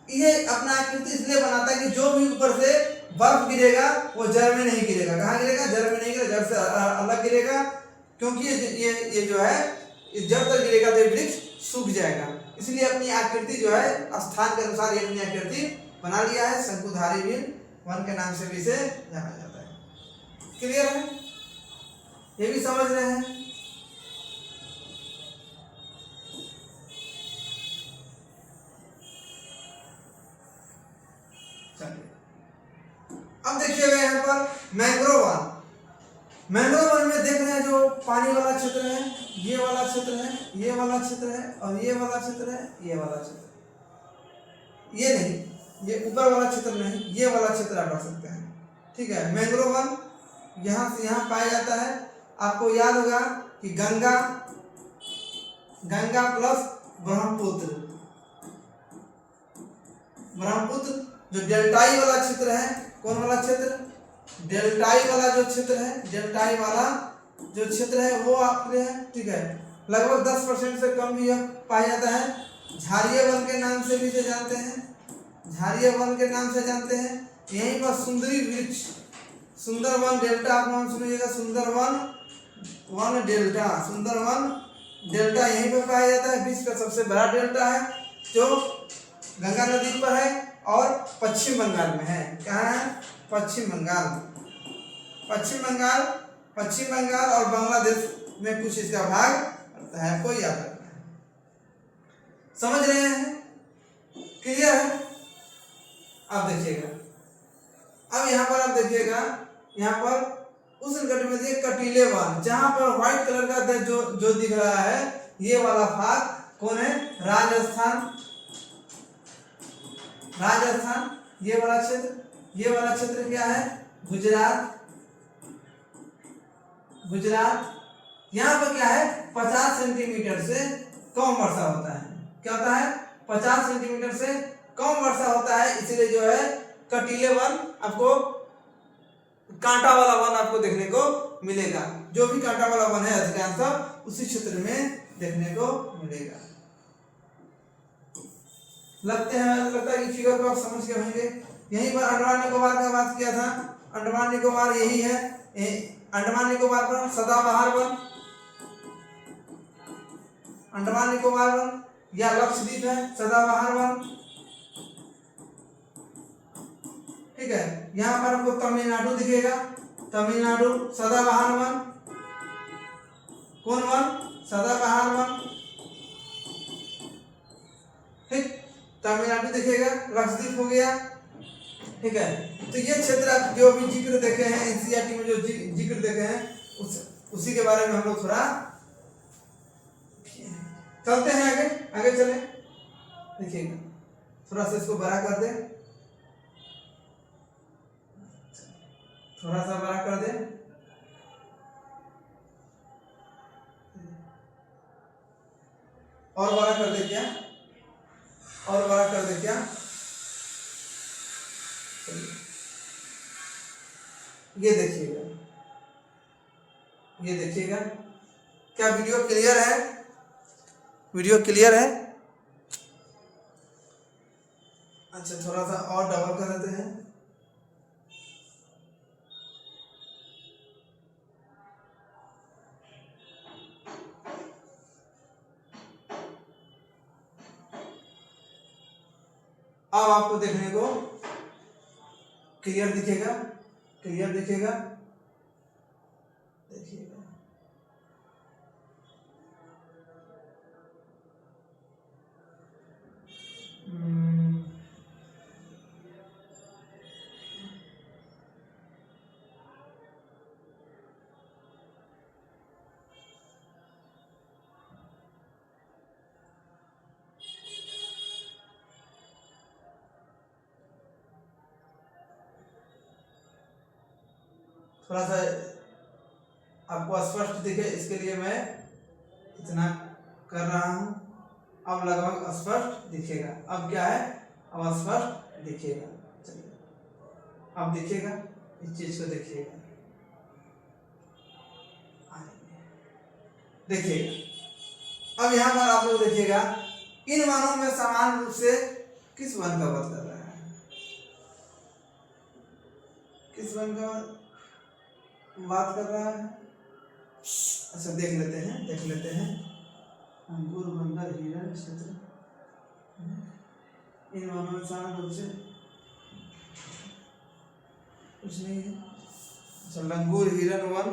ये अपना आकृति इसलिए बनाता है कि जो भी ऊपर से बर्फ गिरेगा वो जड़ में नहीं गिरेगा। कहाँ गिरेगा? जड़ में नहीं गिरेगा, जड़ से अलग गिरेगा, क्योंकि ये जो है जब तक गिरेगा तो वृक्ष सूख जाएगा। इसलिए अपनी आकृति जो है स्थान के अनुसार ये अपनी आकृति बना लिया है। शंकुधारी वन के नाम से भी इसे जाना जाता है। क्लियर है, ये भी समझ रहे हैं? चलिए अब देखिएगा यहाँ पर मैंग्रोव वन। मैंग्रोव वन में देख रहे हैं जो पानी वाला क्षेत्र है, ये वाला क्षेत्र है, ये वाला क्षेत्र है, और ये वाला क्षेत्र है, ये वाला क्षेत्र, ये नहीं, ये ऊपर वाला क्षेत्र नहीं, ये वाला क्षेत्र आप रख सकते हैं। ठीक है, मैंग्रोव वन यहाँ से यहाँ पाया जाता है। आपको याद होगा कि गंगा प्लस ब्रह्मपुत्र जो डेल्टाई वाला क्षेत्र है, कौन वाला क्षेत्र? डेल्टाई वाला जो क्षेत्र है, डेल्टाई वाला जो क्षेत्र है वो आपके है। ठीक है, लगभग 10% से कम भी यह पाया जाता है। क्षारीय वन के नाम से भी इसे जानते हैं, क्षारीय वन के नाम से जानते हैं। यहीं पर सुंदरी वृक्ष, सुंदरवन डेल्टा, आप नाम सुनिएगा, सुंदरवन डेल्टा, सुंदरवन डेल्टा यहीं पर पाया जाता है। विश्व का सबसे बड़ा डेल्टा है जो गंगा नदी पर है और पश्चिम बंगाल में है। कहाँ है? पश्चिम बंगाल और बांग्लादेश में कुछ इसका भाग रहता है। कोई याद रखना है, समझ रहे हैं? क्लियर है? अब देखिएगा, अब यहाँ पर आप देखिएगा, यहाँ पर उष्णकटिबंधीय कटीले वन, जहाँ पर व्हाइट कलर का जो दिख रहा है, ये वाला भाग कौन है? राजस्थान, ये वाला क्षेत्र क्या है? गुजरात। यहाँ पर क्या है? 50 सेंटीमीटर से कम वर्षा होता है। क्या होता है? 50 सेंटीमीटर से कम वर्षा होता है, इसलिए जो है कटीले वन आपको, कांटा वाला वन आपको देखने को मिलेगा। जो भी कांटा वाला वन है अधिकांश उसी क्षेत्र में देखने को मिलेगा। लगता है कि फिगर को आप समझ के होंगे। यहीं पर अंडमान निकोबार का बात किया था, अंडमान निकोबार यही है। अंडमान निकोबार पर सदाबहार वन, अंडमान निकोबार वन या लक्षद्वीप है, सदाबहार वन। ठीक है, यहाँ पर हमको तमिलनाडु दिखेगा, तमिलनाडु सदाबहार वन। कौन वन? सदाबहार वन। ठीक, तमिलनाडु दिखेगा, लक्षद्वीप हो गया। ठीक है, तो ये क्षेत्र आप जो भी जिक्र देखे हैं एनसीईआरटी में, जो जिक्र देखे हैं उसी के बारे में हम लोग थोड़ा चलते हैं आगे चले। देखिएगा, थोड़ा सा इसको बड़ा कर दे, थोड़ा सा बड़ा कर दे। और बड़ा कर दे क्या? और बड़ा कर दे क्या? ये देखिएगा, क्या वीडियो क्लियर है? वीडियो क्लियर है? अच्छा, थोड़ा सा और डबल कर देते हैं। अब आपको देखने को क्लियर दिखेगा, क्लियर दिखेगा, देखिएगा। थोड़ा सा आपको स्पष्ट दिखे इसके लिए मैं इतना कर रहा हूं। अब लगभग स्पष्ट दिखेगा। अब क्या है, अब स्पष्ट दिखेगा। चलिए अब दिखेगा, इस चीज को देखिएगा, देखिएगा। अब यहाँ पर आप लोग देखिएगा इन वनों में समान रूप से किस वन का वध कर रहा है, किस वन का बात कर रहा है। अच्छा देख लेते हैं, देख लेते हैं। अंगूर, बंदर, हिरण, क्षेत्र, इन वनों में समान रूप से कुछ नहीं है। अच्छा लंगूर, हिरण वन,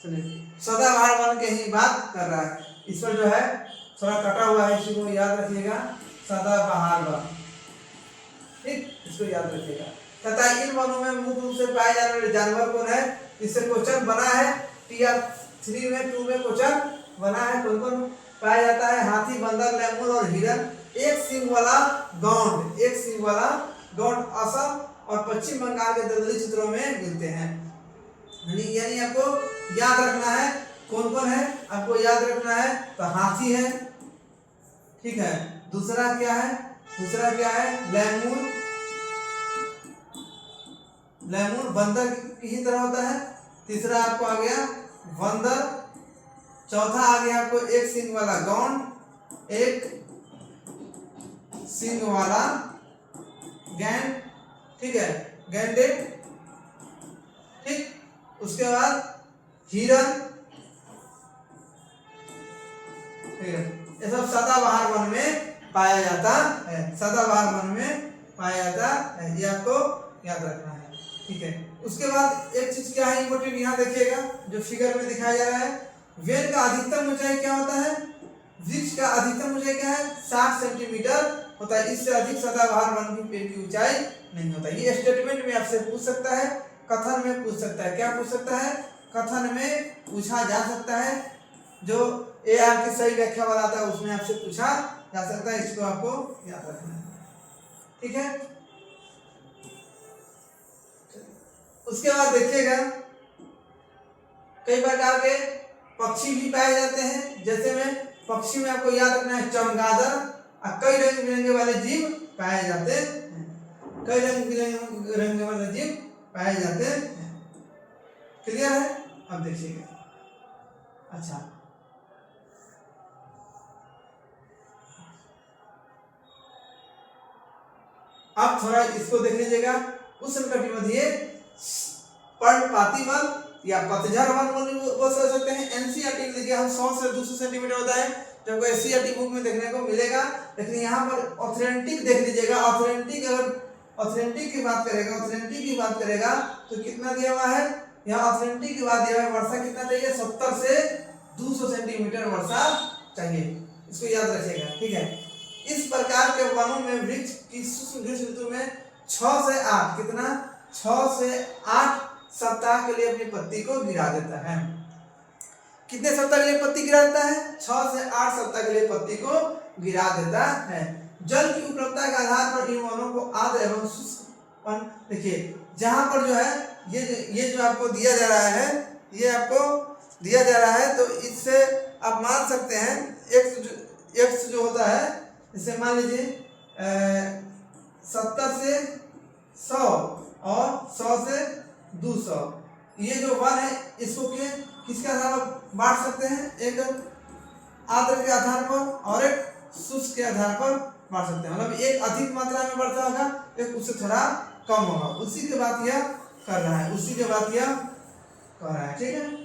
चलिए सदाबहार वन के ही बात कर रहा है। इस पर जो है थोड़ा कटा हुआ है, इसी को याद रखिएगा, सदाबहार वन, ठीक, इसको याद रखिएगा। तथा इन वनों में मुख्य रूप से पाए जाने वाले जानवर कौन है, इससे क्वेश्चन बना है टीआर 3 में 2 में क्वेश्चन बना है। कौन कौन पाया जाता है, हाथी, बंदर, लेमूर और हिरण। एक सींग वाला गौंड, एक सींग वाला गौंड असम और पश्चिम बंगाल के दलदली क्षेत्रों में मिलते हैं। यानी आपको याद रखना है कौन कौन है, आपको याद रखना है तो हाथी है, ठीक है। दूसरा क्या है, दूसरा क्या है, लेमूर, लेमूर बंदर की ही तरह होता है। तीसरा आपको आ गया बंदर। चौथा आ गया आपको एक सींग वाला गौंड, एक सींग वाला गैंड, ठीक है, गैंडे, ठीक। उसके बाद हिरन, ये सब सदाबहार वन में पाया जाता है, सदाबहार वन में पाया जाता है, ये आपको याद रखना है, ठीक है। उसके बाद एक चीज क्या है इंपॉर्टेंट, यहाँ देखिएगा जो फिगर में दिखाया जा रहा है, वेल का अधिकतम ऊंचाई क्या होता है, वृक्ष का अधिकतम ऊंचाई क्या है, 60 सेंटीमीटर होता है। इससे अधिक सदाबहार वन की पेड़ की ऊंचाई नहीं होता। ये स्टेटमेंट में आपसे पूछ सकता है, कथन में पूछ सकता है। क्या पूछ सकता है, कथन में पूछा जा सकता है। जो AR की सही व्याख्या वाला आता है उसमें आपसे पूछा जा सकता है, इसको आपको याद रखना है, ठीक है। उसके बाद देखिएगा कई प्रकार के पक्षी भी पाए जाते हैं, जैसे में पक्षी में आपको याद रखना है चमगादड़, और कई रंग बिरंगे वाले जीव पाए जाते हैं, कई रंग बिरंगे वाले जीव पाए जाते हैं। क्लियर है, अब देखिएगा। अच्छा अब थोड़ा इसको देख लीजिएगा, उष्णकटिबंधीय पर्णपाती वन या पतझड़ वन बोल सकते हैं। एनसीईआरटी में देखिए हम 100 से 200 सेंटीमीटर होता है, जो आपको एससीईआरटी बुक में देखने को मिलेगा। लेकिन यहाँ पर ऑथेंटिक देख लीजिएगा, ऑथेंटिक अगर ऑथेंटिक की बात करेगा, ऑथेंटिक की बात करेगा तो कितना दिया हुआ है, यहाँ ऑथेंटिक की बात दिया हुआ है, वर्षा कितना चाहिए, 70 से 200 सेंटीमीटर वर्षा चाहिए, इसको याद रखिएगा, ठीक है। इस प्रकार के वनों में वृक्ष की शुष्क ग्रीष्म ऋतु में 6 से 8 कितना 6 से 8 सप्ताह के लिए अपनी पत्ती को गिरा देता है। कितने सप्ताह के लिए पत्ती गिरा देता है, 6 से 8 सप्ताह के लिए पत्ती को गिरा देता है। जल की उपलब्धता के आधार पर इन वनों को आर्द्र एवं शुष्क वन, देखिए जहां पर जो है ये जो आपको दिया जा रहा है, ये आपको दिया जा रहा है, तो इससे आप मान सकते हैं एक्स जो होता है, इसे मान लीजिए 70 से 100 और 100 से 200, ये जो वन है इसको किसके आधार पर बांट सकते हैं, एक आर्द्र के आधार पर और एक शुष्क के आधार पर बांट सकते हैं। मतलब एक अधिक मात्रा में बढ़ता होगा, एक उससे थोड़ा कम होगा, उसी के बात यह कर रहा है, उसी के बात यह कर रहा है, ठीक है।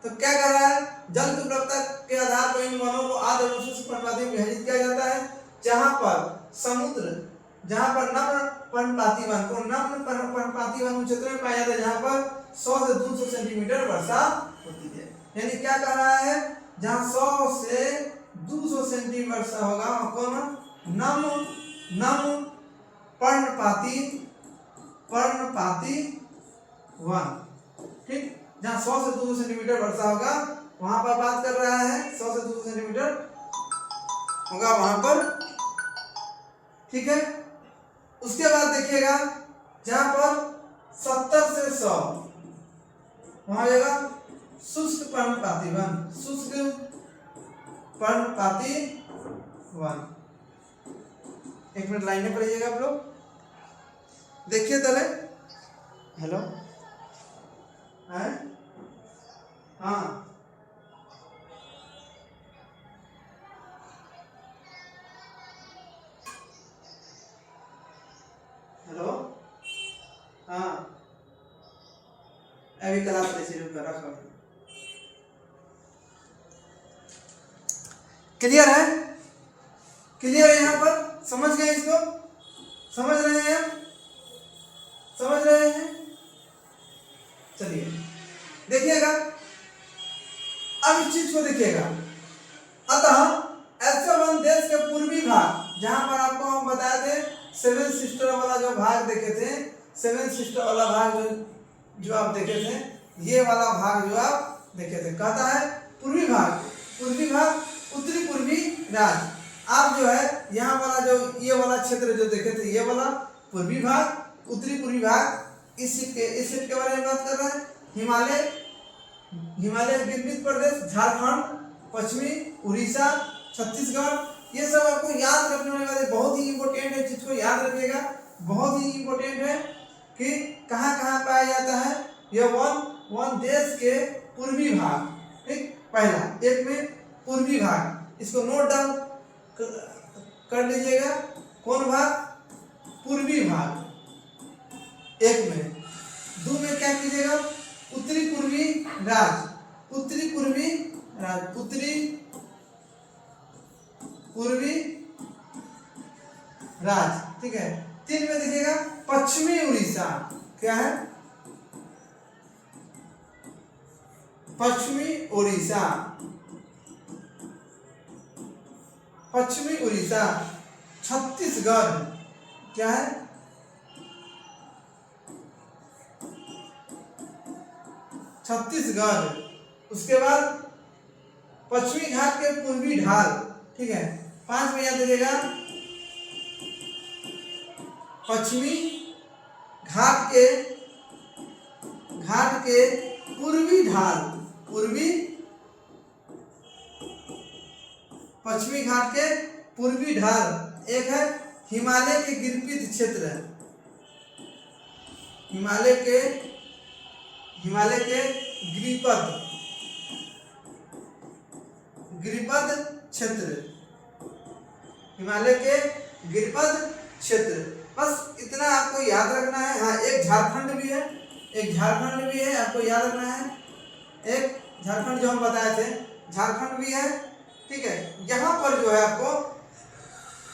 तो क्या कर रहा है, जल की उपलब्धता के आधार पर इन वनों को आर्द्र एवं शुष्क पर्णपाती में विभाजित किया जाता है। जहां पर नम्र पर्णपाती वन को नम्र पर्णपाती वन उन क्षेत्रों में पाया जाता है जहां पर 100 से 200 सेंटीमीटर वर्षा होती है। यानी क्या कह रहा है, जहां 100 से 200 सेंटीमीटर वर्षा होगा वहां कौन नम्र पर्णपाती वन, ठीक। जहां 100 से 200 सेंटीमीटर वर्षा होगा वहां पर बात कर रहा है 100 से 200 सेंटीमीटर होगा वहां पर, ठीक है। उसके बाद देखिएगा जहां पर 70 से 100 वहां जाएगा शुष्क पर्णपाती वन। एक मिनट लाइन में पढ़िएगा आप लोग, देखिए तले। हेलो, हाँ हेलो, हाँ अभी क्लास ले शुरू रखा। क्लियर है? क्लियर है? यहाँ पर समझ गए? इसको समझ रहे हैं? समझ रहे हैं? चलिए देखिएगा, अब इस चीज को देखिएगा। अतः ऐसा वन देश के पूर्वी भाग, जहां पर आपको हम बताए थे सेवन सिस्टर वाला जो भाग देखे थे, सेवन सिस्टर वाला भाग जो आप देखे थे, ये वाला भाग जो आप देखे थे, कहता है पूर्वी भाग उत्तरी पूर्वी राज्य। आप जो है यहाँ वाला जो ये वाला क्षेत्र जो देखे थे, ये वाला पूर्वी भाग, उत्तरी पूर्वी भाग, इस सीट के बारे में बात कर रहे हैं। हिमालय गिरगित प्रदेश, झारखंड, पश्चिमी उड़ीसा, छत्तीसगढ़, ये सब आपको याद रखने वाली बात है, बहुत ही इंपॉर्टेंट है, चीज को याद रखिएगा, बहुत ही इंपॉर्टेंट है कि कहाँ कहाँ पाया जाता है यह वन देश के पूर्वी भाग, ठीक। पहला एक में पूर्वी भाग, इसको नोट डाउन कर लीजिएगा, कौन भाग? पूर्वी भाग एक में। दो में क्या कीजिएगा? उत्तरी पूर्वी राज्य, उत्तरी पूर्वी राज्य, ठीक है। तीन में देखिएगा पश्चिमी उड़ीसा, क्या है? पश्चिमी उड़ीसा। छत्तीसगढ़, क्या है? छत्तीसगढ़। उसके बाद पश्चिमी घाट के पूर्वी ढाल, ठीक है। 5 में याद रखिएगा पश्चिमी घाट के पूर्वी ढाल, पश्चिमी घाट के पूर्वी ढाल। एक है हिमालय के गिरपित क्षेत्र, हिमालय के गिरिपद क्षेत्र, बस इतना आपको याद रखना है। हाँ, एक झारखंड भी है, आपको याद रखना है। एक झारखंड जो हम बताए थे, झारखंड भी है, ठीक है। यहाँ पर जो है आपको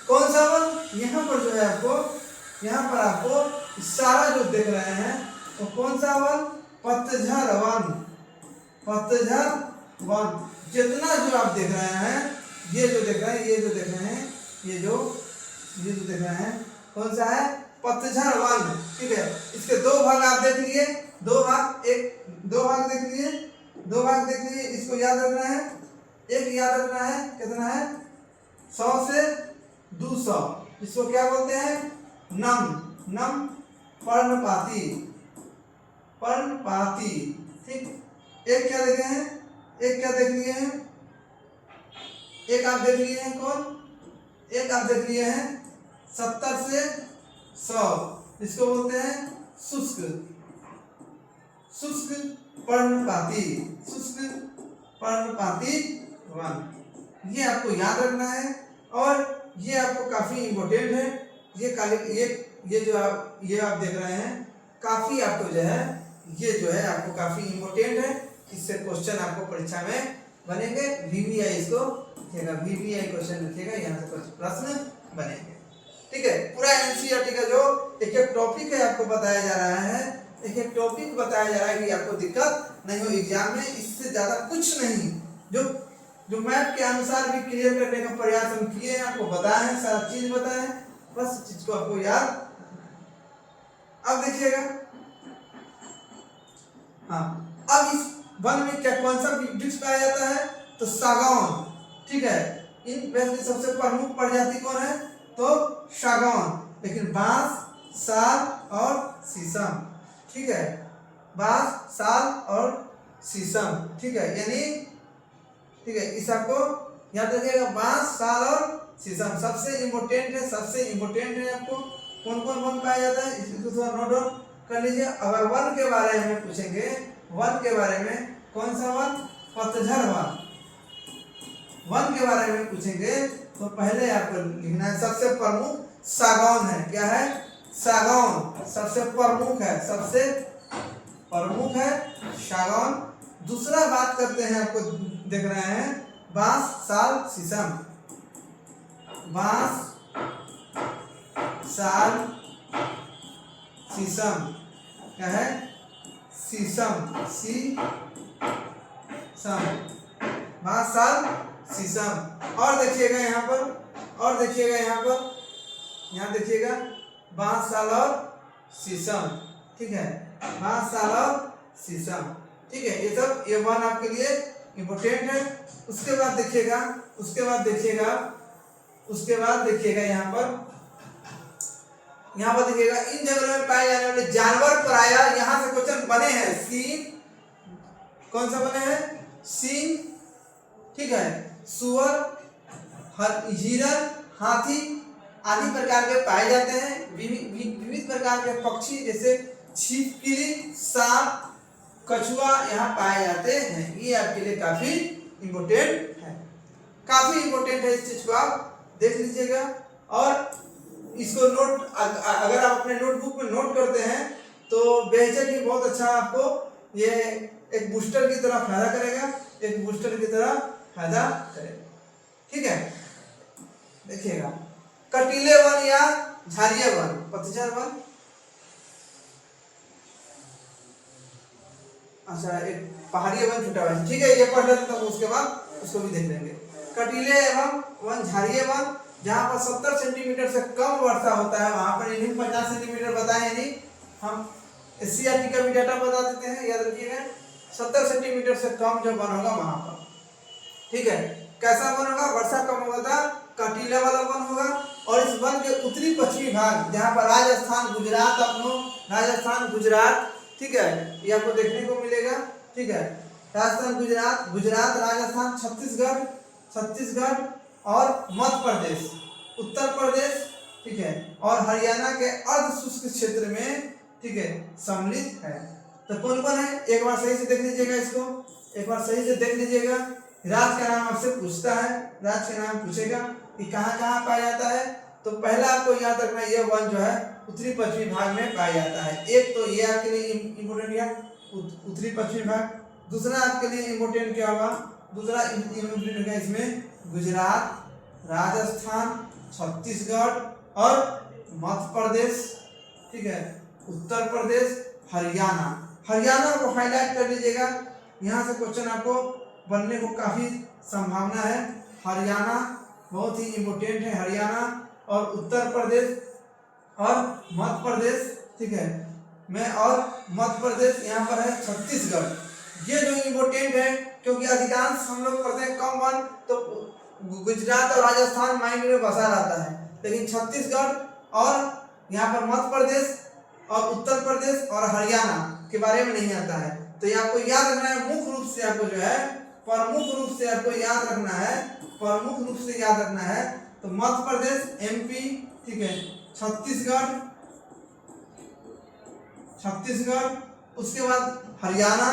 कौन सा वन, यहाँ पर आपको सारा जो देख रहे हैं तो कौन सा वन? पतझड़ वन। जितना जो आप देख रहे हैं, ये जो देख रहे हैं कौन सा है? पतझड़ वन, ठीक है। इसके दो भाग आप देख लिए, दो भाग देख लिए, इसको याद रखना है। एक याद रखना है, कितना है? 100 से 200, इसको क्या बोलते हैं? नम पर्णपाती, ठीक। एक क्या देख लिए हैं? एक आप देख लिए हैं कौन? एक आप देख लिए हैं 70 से 100, इसको बोलते हैं शुष्क पर्णपाती वन। ये आपको याद रखना है और ये आपको काफी इम्पोर्टेंट है। ये जो आप देख रहे हैं, काफी आपको जो है, ये जो है आपको काफी इम्पोर्टेंट है। इससे क्वेश्चन आपको परीक्षा में बनेंगे। VVI इसको लिखिएगा, VVI क्वेश्चन लिखिएगा, यहाँ से कुछ प्रश्न बनेंगे। ठीक है, पूरा एनसीईआरटी का जो एक एक टॉपिक है आपको बताया जा रहा है, एक एक टॉपिक बताया जा रहा है कि आपको दिक्कत नहीं हो एग्जाम में, इससे ज्यादा कुछ नहीं। जो मैथ के अनुसार भी क्लियर करने का प्रयास हम किए हैं, आपको बताए हैं, सारा चीज बताए हैं, बस चीज को आपको याद। अब देखिएगा, हाँ, अब इस वन में क्या कौन सा वृक्ष पाया जाता है, तो सागौन। ठीक है, इन वैसे सबसे प्रमुख प्रजाति कौन है, तो सागौन। लेकिन बांस, साल और शीशम, ठीक है, बांस, साल और शीशम, ठीक है, यानी ठीक है, इस आपको याद रखिएगा, बांस, साल और शीशम सबसे इम्पोर्टेंट है, सबसे इम्पोर्टेंट है। आपको कौन कौन वन पाया जाता है इसको थोड़ा नोट डाउन कर लीजिए। अगर वन के बारे में पूछेंगे, वन के बारे में, कौन सा वन, पतझड़ वन, वन के बारे में पूछेंगे तो पहले आपको लिखना है सबसे प्रमुख सागौन है। क्या है, सागौन सबसे प्रमुख है, सबसे प्रमुख है सागौन। दूसरा बात करते हैं, आपको देख रहे हैं, बांस, साल, शीशम, बांस, साल, शीशम, क्या है, शीशम, बांस, साल, शीशम। और देखिएगा यहाँ पर, और देखिएगा यहाँ पर, यहाँ देखिएगा, बांस, साल और शीशम, ठीक है, बांस, साल और शीशम, ठीक है, ये सब ये वन आपके लिए इम्पोर्टेंट है। उसके बाद देखिएगा, उसके बाद देखिएगा, उसके बाद देखिएगा यहाँ पर देखिएगा, इन जंगलों में पाए जाने वाले जानवर प्रायः, यहाँ से क्वेश्चन बने हैं, सींग, कौन सा बने हैं, सींग, ठीक है, सुअर, हिरन, हाथी आदि प्रकार के पाए जाते हैं। विविध प्रकार के पक्षी जैसे छिपकली, सांप, कछुआ यहाँ पाए जाते हैं। ये आपके लिए काफी इम्पोर्टेंट है, काफी इम्पोर्टेंट है, इस चीज को आप देख लीजिएगा। और इसको नोट, अगर आप अपने नोटबुक में नोट करते हैं तो बेहतर ही बहुत अच्छा आपको ये एक बूस्टर की तरह फायदा करेगा, एक बूस्टर की तरह फायदा करेगा, ठीक है। देखिएगा, कटीले वन या झाड़िये वन, पतझड़ वन, अच्छा एक पहाड़ी वन छुटा हुआ है, ठीक है, ये पढ़ लेते तब उसके बाद उसको भी देख लेंगे। कटीले एवं वन, झाड़िये वन, जहाँ पर 70 सेंटीमीटर से कम वर्षा होता है वहां पर इन्हीं 50 सेंटीमीटर बताए, यानी हम एससीईआरटी का भी डाटा बता देते हैं, याद रखिएगा, 70 सेंटीमीटर से कम जो वन होगा वहां पर, ठीक है। कैसा वन होगा, वर्षा कम होगा था, कटीला वाला वन होगा। और इस वन के उत्तरी पश्चिमी भाग, जहाँ पर राजस्थान, गुजरात, अपनो राजस्थान, गुजरात, ठीक है, ये आपको देखने को मिलेगा, ठीक है, राजस्थान, गुजरात, राजस्थान, छत्तीसगढ़ और मध्य प्रदेश, उत्तर प्रदेश, ठीक है, और हरियाणा के अर्ध शुष्क क्षेत्र में, ठीक है, सम्मिलित है। तो कौन कौन है, एक बार सही से देख लीजिएगा, इसको एक बार सही से देख लीजिएगा। राज्य का नाम आपसे पूछता है, राज्य का नाम पूछेगा कि कहाँ कहाँ पाया जाता है, तो पहला आपको याद रखना, ये वन जो है उत्तरी पश्चिमी भाग में पाया जाता है। एक तो ये आपके लिए इम्पोर्टेंट है, उत्तरी पश्चिमी भाग। दूसरा आपके लिए इम्पोर्टेंट क्या होगा, दूसरा इम्पोर्टेंट है इसमें गुजरात, राजस्थान, छत्तीसगढ़ और मध्य प्रदेश, ठीक है, उत्तर प्रदेश, हरियाणा को हाईलाइट कर लीजिएगा, यहाँ से क्वेश्चन आपको बनने को काफी संभावना है। हरियाणा बहुत ही इम्पोर्टेंट है, हरियाणा और उत्तर प्रदेश और मध्य प्रदेश, ठीक है, मैं और मध्य प्रदेश, यहाँ पर है छत्तीसगढ़। ये जो इम्पोर्टेंट है, क्योंकि अधिकांश हम लोग पढ़ते हैं कम वन, तो गुजरात और राजस्थान माइंड में बसा रहता है, लेकिन छत्तीसगढ़ और यहाँ पर मध्य प्रदेश और उत्तर प्रदेश और हरियाणा के बारे में नहीं आता है। तो ये आपको याद रखना है, मुख्य रूप से आपको जो है, प्रमुख रूप से आपको याद रखना है, प्रमुख रूप से याद रखना है। तो मध्य प्रदेश, MP, ठीक है, छत्तीसगढ़, उसके बाद हरियाणा,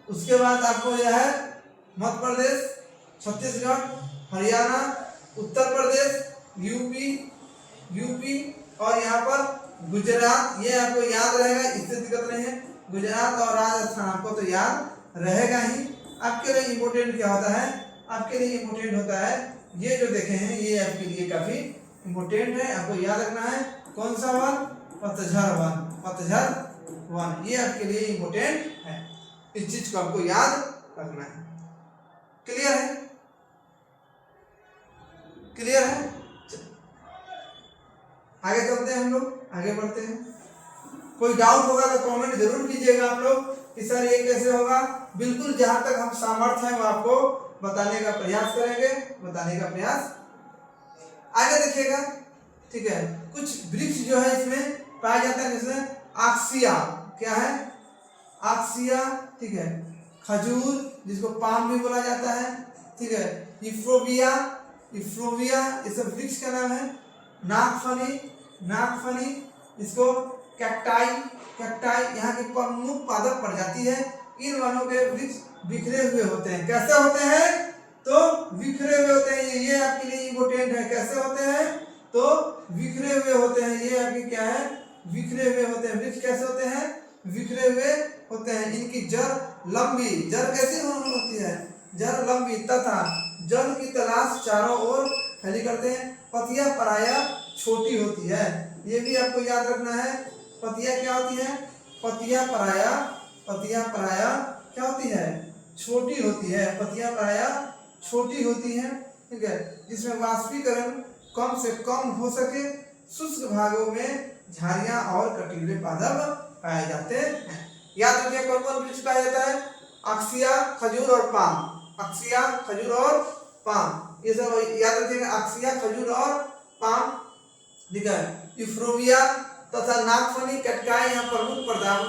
उसके बाद आपको यह है मध्य प्रदेश, छत्तीसगढ़, हरियाणा, उत्तर प्रदेश, यूपी और यहाँ पर गुजरात ये आपको याद रहेगा, इससे दिक्कत नहीं है। गुजरात और राजस्थान आपको तो याद रहेगा ही। आपके लिए इम्पोर्टेंट क्या होता है, आपके लिए इम्पोर्टेंट होता है ये जो देखे हैं, ये आपके लिए काफी इम्पोर्टेंट है, आपको याद रखना है। कौन सा वन? पतझड़ वन, पतझड़ वन, ये आपके लिए इम्पोर्टेंट है। इस चीज को आपको याद रखना है। क्लियर है? क्लियर है? आगे चलते हैं, हम लोग आगे बढ़ते हैं। कोई डाउट होगा तो कमेंट जरूर कीजिएगा आप लोग कि सर ये कैसे होगा। बिल्कुल जहां तक हम सामर्थ्य है वो आपको बताने का प्रयास करेंगे, बताने का प्रयास। आगे देखिएगा, ठीक है। कुछ वृक्ष जो है इसमें पाया जाता है, जैसे आक्सिया, क्या है? आक्सिया, ठीक है। खजूर जिसको पाम भी बोला जाता है, ठीक है। इफ्रोबिया, इफ्रोबिया ये सब वृक्ष का नाम है। नागफनी, नागफनी, इसको कैक्टाई, कैक्टाई यहाँ की प्रमुख पादप प्रजाति है। इन वनों के वृक्ष बिखरे हुए होते हैं। कैसे होते हैं? तो बिखरे हुए होते हैं। ये आपके लिए इम्पोर्टेंट है। कैसे होते हैं? तो बिखरे हुए होते हैं। ये आपके क्या है? बिखरे हुए होते हैं। वृक्ष कैसे होते हैं? बिखरे हुए होते हैं। इनकी जड़ लंबी, जड़ कैसी होती है? जड़ लंबी तथा जल की तलाश चारों ओर फैली करते हैं। पतिया प्रायः छोटी होती है। ये भी आपको याद रखना है। पतिया क्या होती है? पतिया प्रायः, पतिया प्रायः क्या होती है? छोटी होती है। पतिया प्रायः छोटी होती है, ठीक है। जिसमें वाष्पीकरण कम से कम हो सके। शुष्क भागों में झाड़ियां और कटीले पादप पाए जाते हैं। याद रखिए कौन कौन वृक्ष पाया जाता है? अक्सिया, खजूर और पाम। अक्सिया, खजूर और पाम, ये सब याद रखिएगा। अक्सिया, खजूर और पाम, ठीक है। इफ्रोबिया तथा नागफनी, कैक्टाई यहाँ प्रमुख प्रदान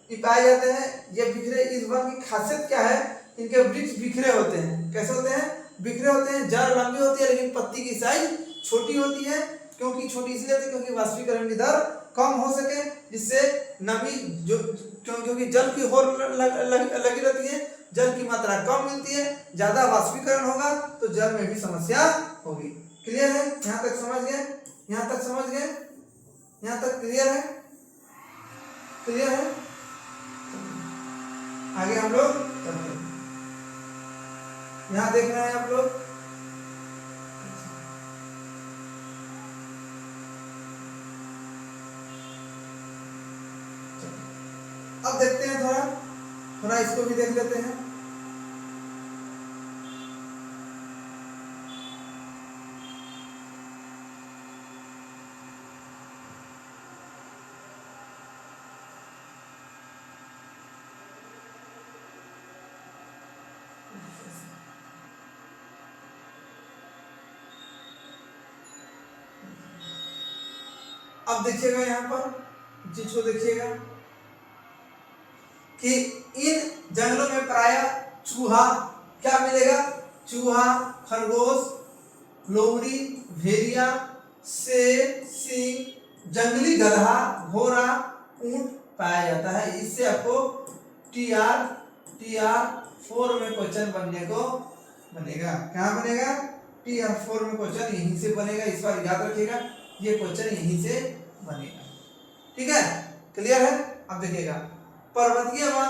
पाए जाते हैं। ये बिखरे, इस वन की खासियत क्या है? इनके वृक्ष बिखरे होते हैं। कैसे होते हैं? बिखरे होते हैं। जड़ लंबी होती है लेकिन पत्ती की साइज छोटी होती है। क्योंकि छोटी इसलिए होती है क्योंकि वाष्पीकरण की दर कम हो सके, जिससे नमी जो क्योंकि जल की होड़ लगी रहती है, जल की मात्रा कम मिलती है, ज्यादा वाष्पीकरण होगा तो जल में भी समस्या होगी। क्लियर है? यहाँ तक समझ गए? यहाँ तक समझ गए? यहाँ तक क्लियर है? क्लियर है? आगे हम लोग चलते हैं। यहाँ देख रहे हैं आप लोग, अब देखते हैं थोड़ा थोड़ा इसको भी देख लेते हैं। अब देखिएगा यहाँ पर चीज को देखिएगा कि इन जंगलों में प्रायः चूहा क्या मिलेगा? चूहा, खरगोश, लोमड़ी, भेड़िया, शेर, सिंह, जंगली गधा, घोड़ा, ऊंट पाया जाता है। इससे आपको TR4 में क्वेश्चन बनने को बनेगा। क्या बनेगा? TR4 में क्वेश्चन यहीं से बनेगा। इस बार याद रखिएगा, ये क्वेश्चन यहीं से बनेगा। ठीक है? क्लियर है? अब देखिएगा पर्वतीय वन,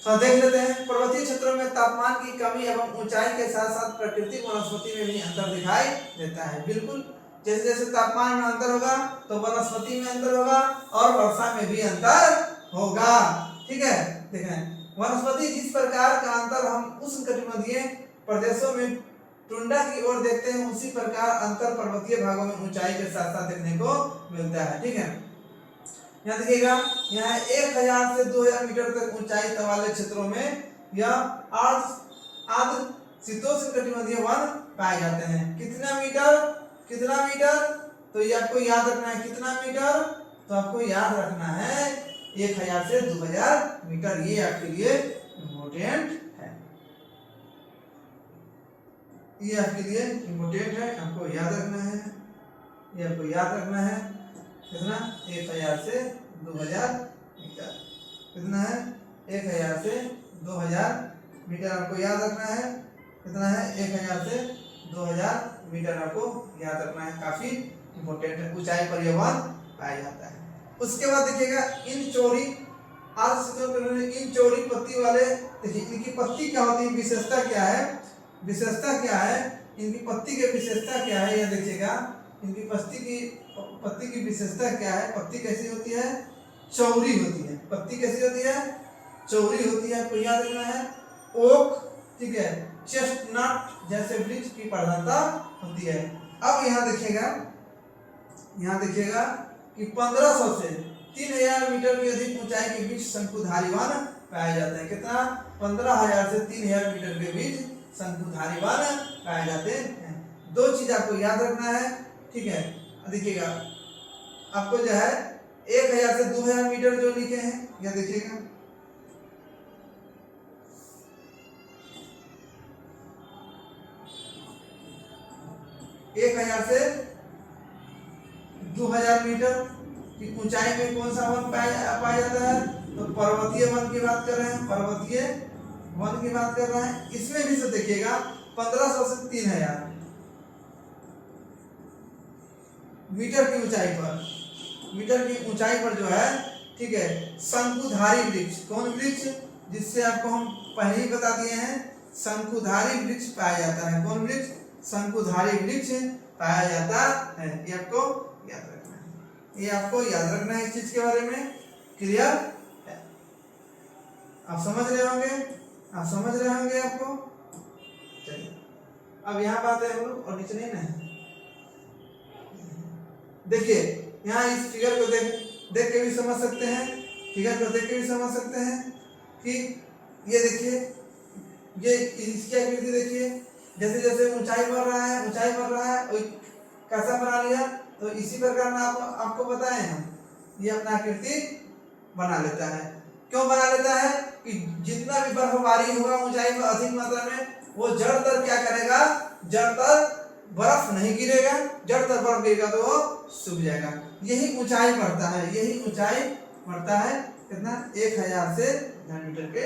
तो देख लेते हैं। पर्वतीय क्षेत्रों में तापमान की कमी एवं ऊंचाई के साथ साथ प्राकृतिक वनस्पति में भी अंतर दिखाई देता है। बिल्कुल, जैसे जैसे तापमान में अंतर होगा तो वनस्पति में अंतर होगा और वर्षा में भी अंतर होगा। ठीक है? देखें, वनस्पति जिस प्रकार का अंतर हम उष्णकटिबंधीय प्रदेशों में टुंडा की ओर देखते हैं, उसी प्रकार अंतर पर्वतीय भागों में ऊंचाई के साथ साथ देखने को मिलता है। ठीक है? यहाँ देखिएगा, यहाँ 1000 से 2000 मीटर तक ऊंचाई वाले क्षेत्रों में यह आर्द्र शीतोष्णकटिबंधीय वन पाए जाते हैं। कितना मीटर? कितना मीटर? तो ये आपको याद रखना है। कितना मीटर? तो आपको याद रखना है 1000 से 2000 मीटर। ये आपके लिए इम्पोर्टेंट है। ये आपके लिए इम्पोर्टेंट है, आपको याद रखना है। ये आपको याद रखना है। कितना? 1000 से 2000 मीटर। कितना है? 1000 से 2000 मीटर आपको याद रखना है। कितना है? 1000 से 2000 मीटर आपको याद रखना है। काफी इम्पोर्टेंट है। ऊंचाई पर यह वन पाया जाता है। उसके बाद देखिएगा इन चौड़ी इन चौड़ी पत्ती वाले, देखिए इनकी पत्ती क्या होती है, विशेषता क्या है, विशेषता क्या है, इनकी पत्ती की विशेषता क्या है, यह देखिएगा इनकी पत्ती की विशेषता क्या है। पत्ती कैसी होती है, चौड़ी होती है। पत्ती कैसी होती है, चौड़ी होती है, आपको याद रखना है। ओक, ठीक है, चेस्टनट जैसे वृक्ष की प्रधानता होती है। अब यहाँ देखिएगा कि 1500 से 3000 मीटर की अधिक ऊंचाई के बीच शंकुधारी वन पाए जाते हैं। कितना, 15000 से 3000 मीटर के बीच शंकुधारी वन पाए जाते हैं। दो चीज आपको याद रखना है, ठीक है। देखिएगा आपको जो है 1000 से 2000 मीटर जो लिखे हैं, यह देखिएगा 1000 से 2000 मीटर की ऊंचाई में कौन सा वन पाया जाता है, तो पर्वतीय वन की बात कर रहे हैं, पर्वतीय वन की बात कर रहे हैं। इसमें भी से देखिएगा 1500 से 3000 मीटर की ऊंचाई पर जो है, ठीक है, शंकुधारी वृक्ष, कौन वृक्ष, जिससे आपको हम पहले ही बता दिए हैं, शंकुधारी वृक्ष पाया जाता है। कौन वृक्ष, शंकुधारी वृक्ष पाया जाता है। ये आपको याद रखना है, ये आपको याद रखना है। इस चीज के बारे में क्लियर है, आप समझ रहे होंगे आपको। चलिए अब यहाँ बात है हम लोग, और नीचे नहीं ना, देखिए यहाँ इस फिगर को देख के भी समझ सकते हैं, फिगर को देख के भी समझ सकते हैं कि ये देखिए, ये इसकी आकृति देखिए, जैसे जैसे ऊंचाई बढ़ रहा है कैसा बना लिया, तो इसी प्रकार में आपको बताए हैं, ये अपना आकृति बना लेता है। क्यों बना लेता है कि जितना भी बर्फबारी होगा ऊंचाई पर अधिक मात्रा में, वो जड़तर क्या करेगा, जड़तर बर्फ नहीं गिरेगा, जड़तर बर्फ गिरेगा तो वो सूख जाएगा। यही ऊंचाई बढ़ता है, कितना, 1000 से 1000 मीटर के।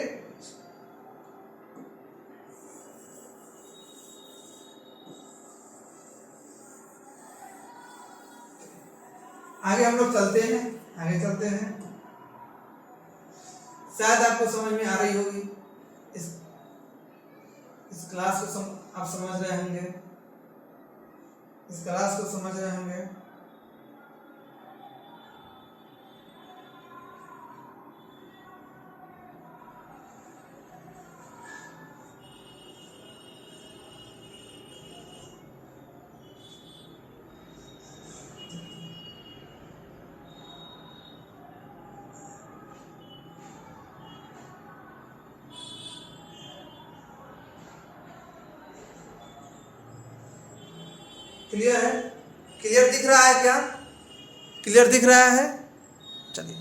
आगे हम लोग चलते हैं, शायद आपको समझ में आ रही होगी, इस क्लास को आप समझ रहे होंगे, इस क्लास को समझ रहे होंगे। क्लियर है, क्लियर दिख रहा है क्या, क्लियर दिख रहा है। चलिए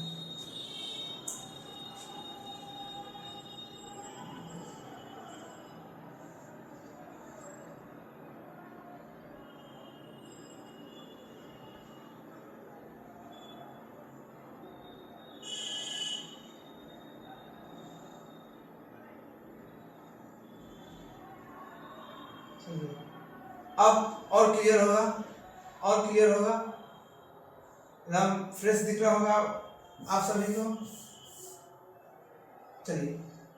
अब और क्लियर होगा, एकदम फ्रेश दिख रहा होगा आप सभी को। चलिए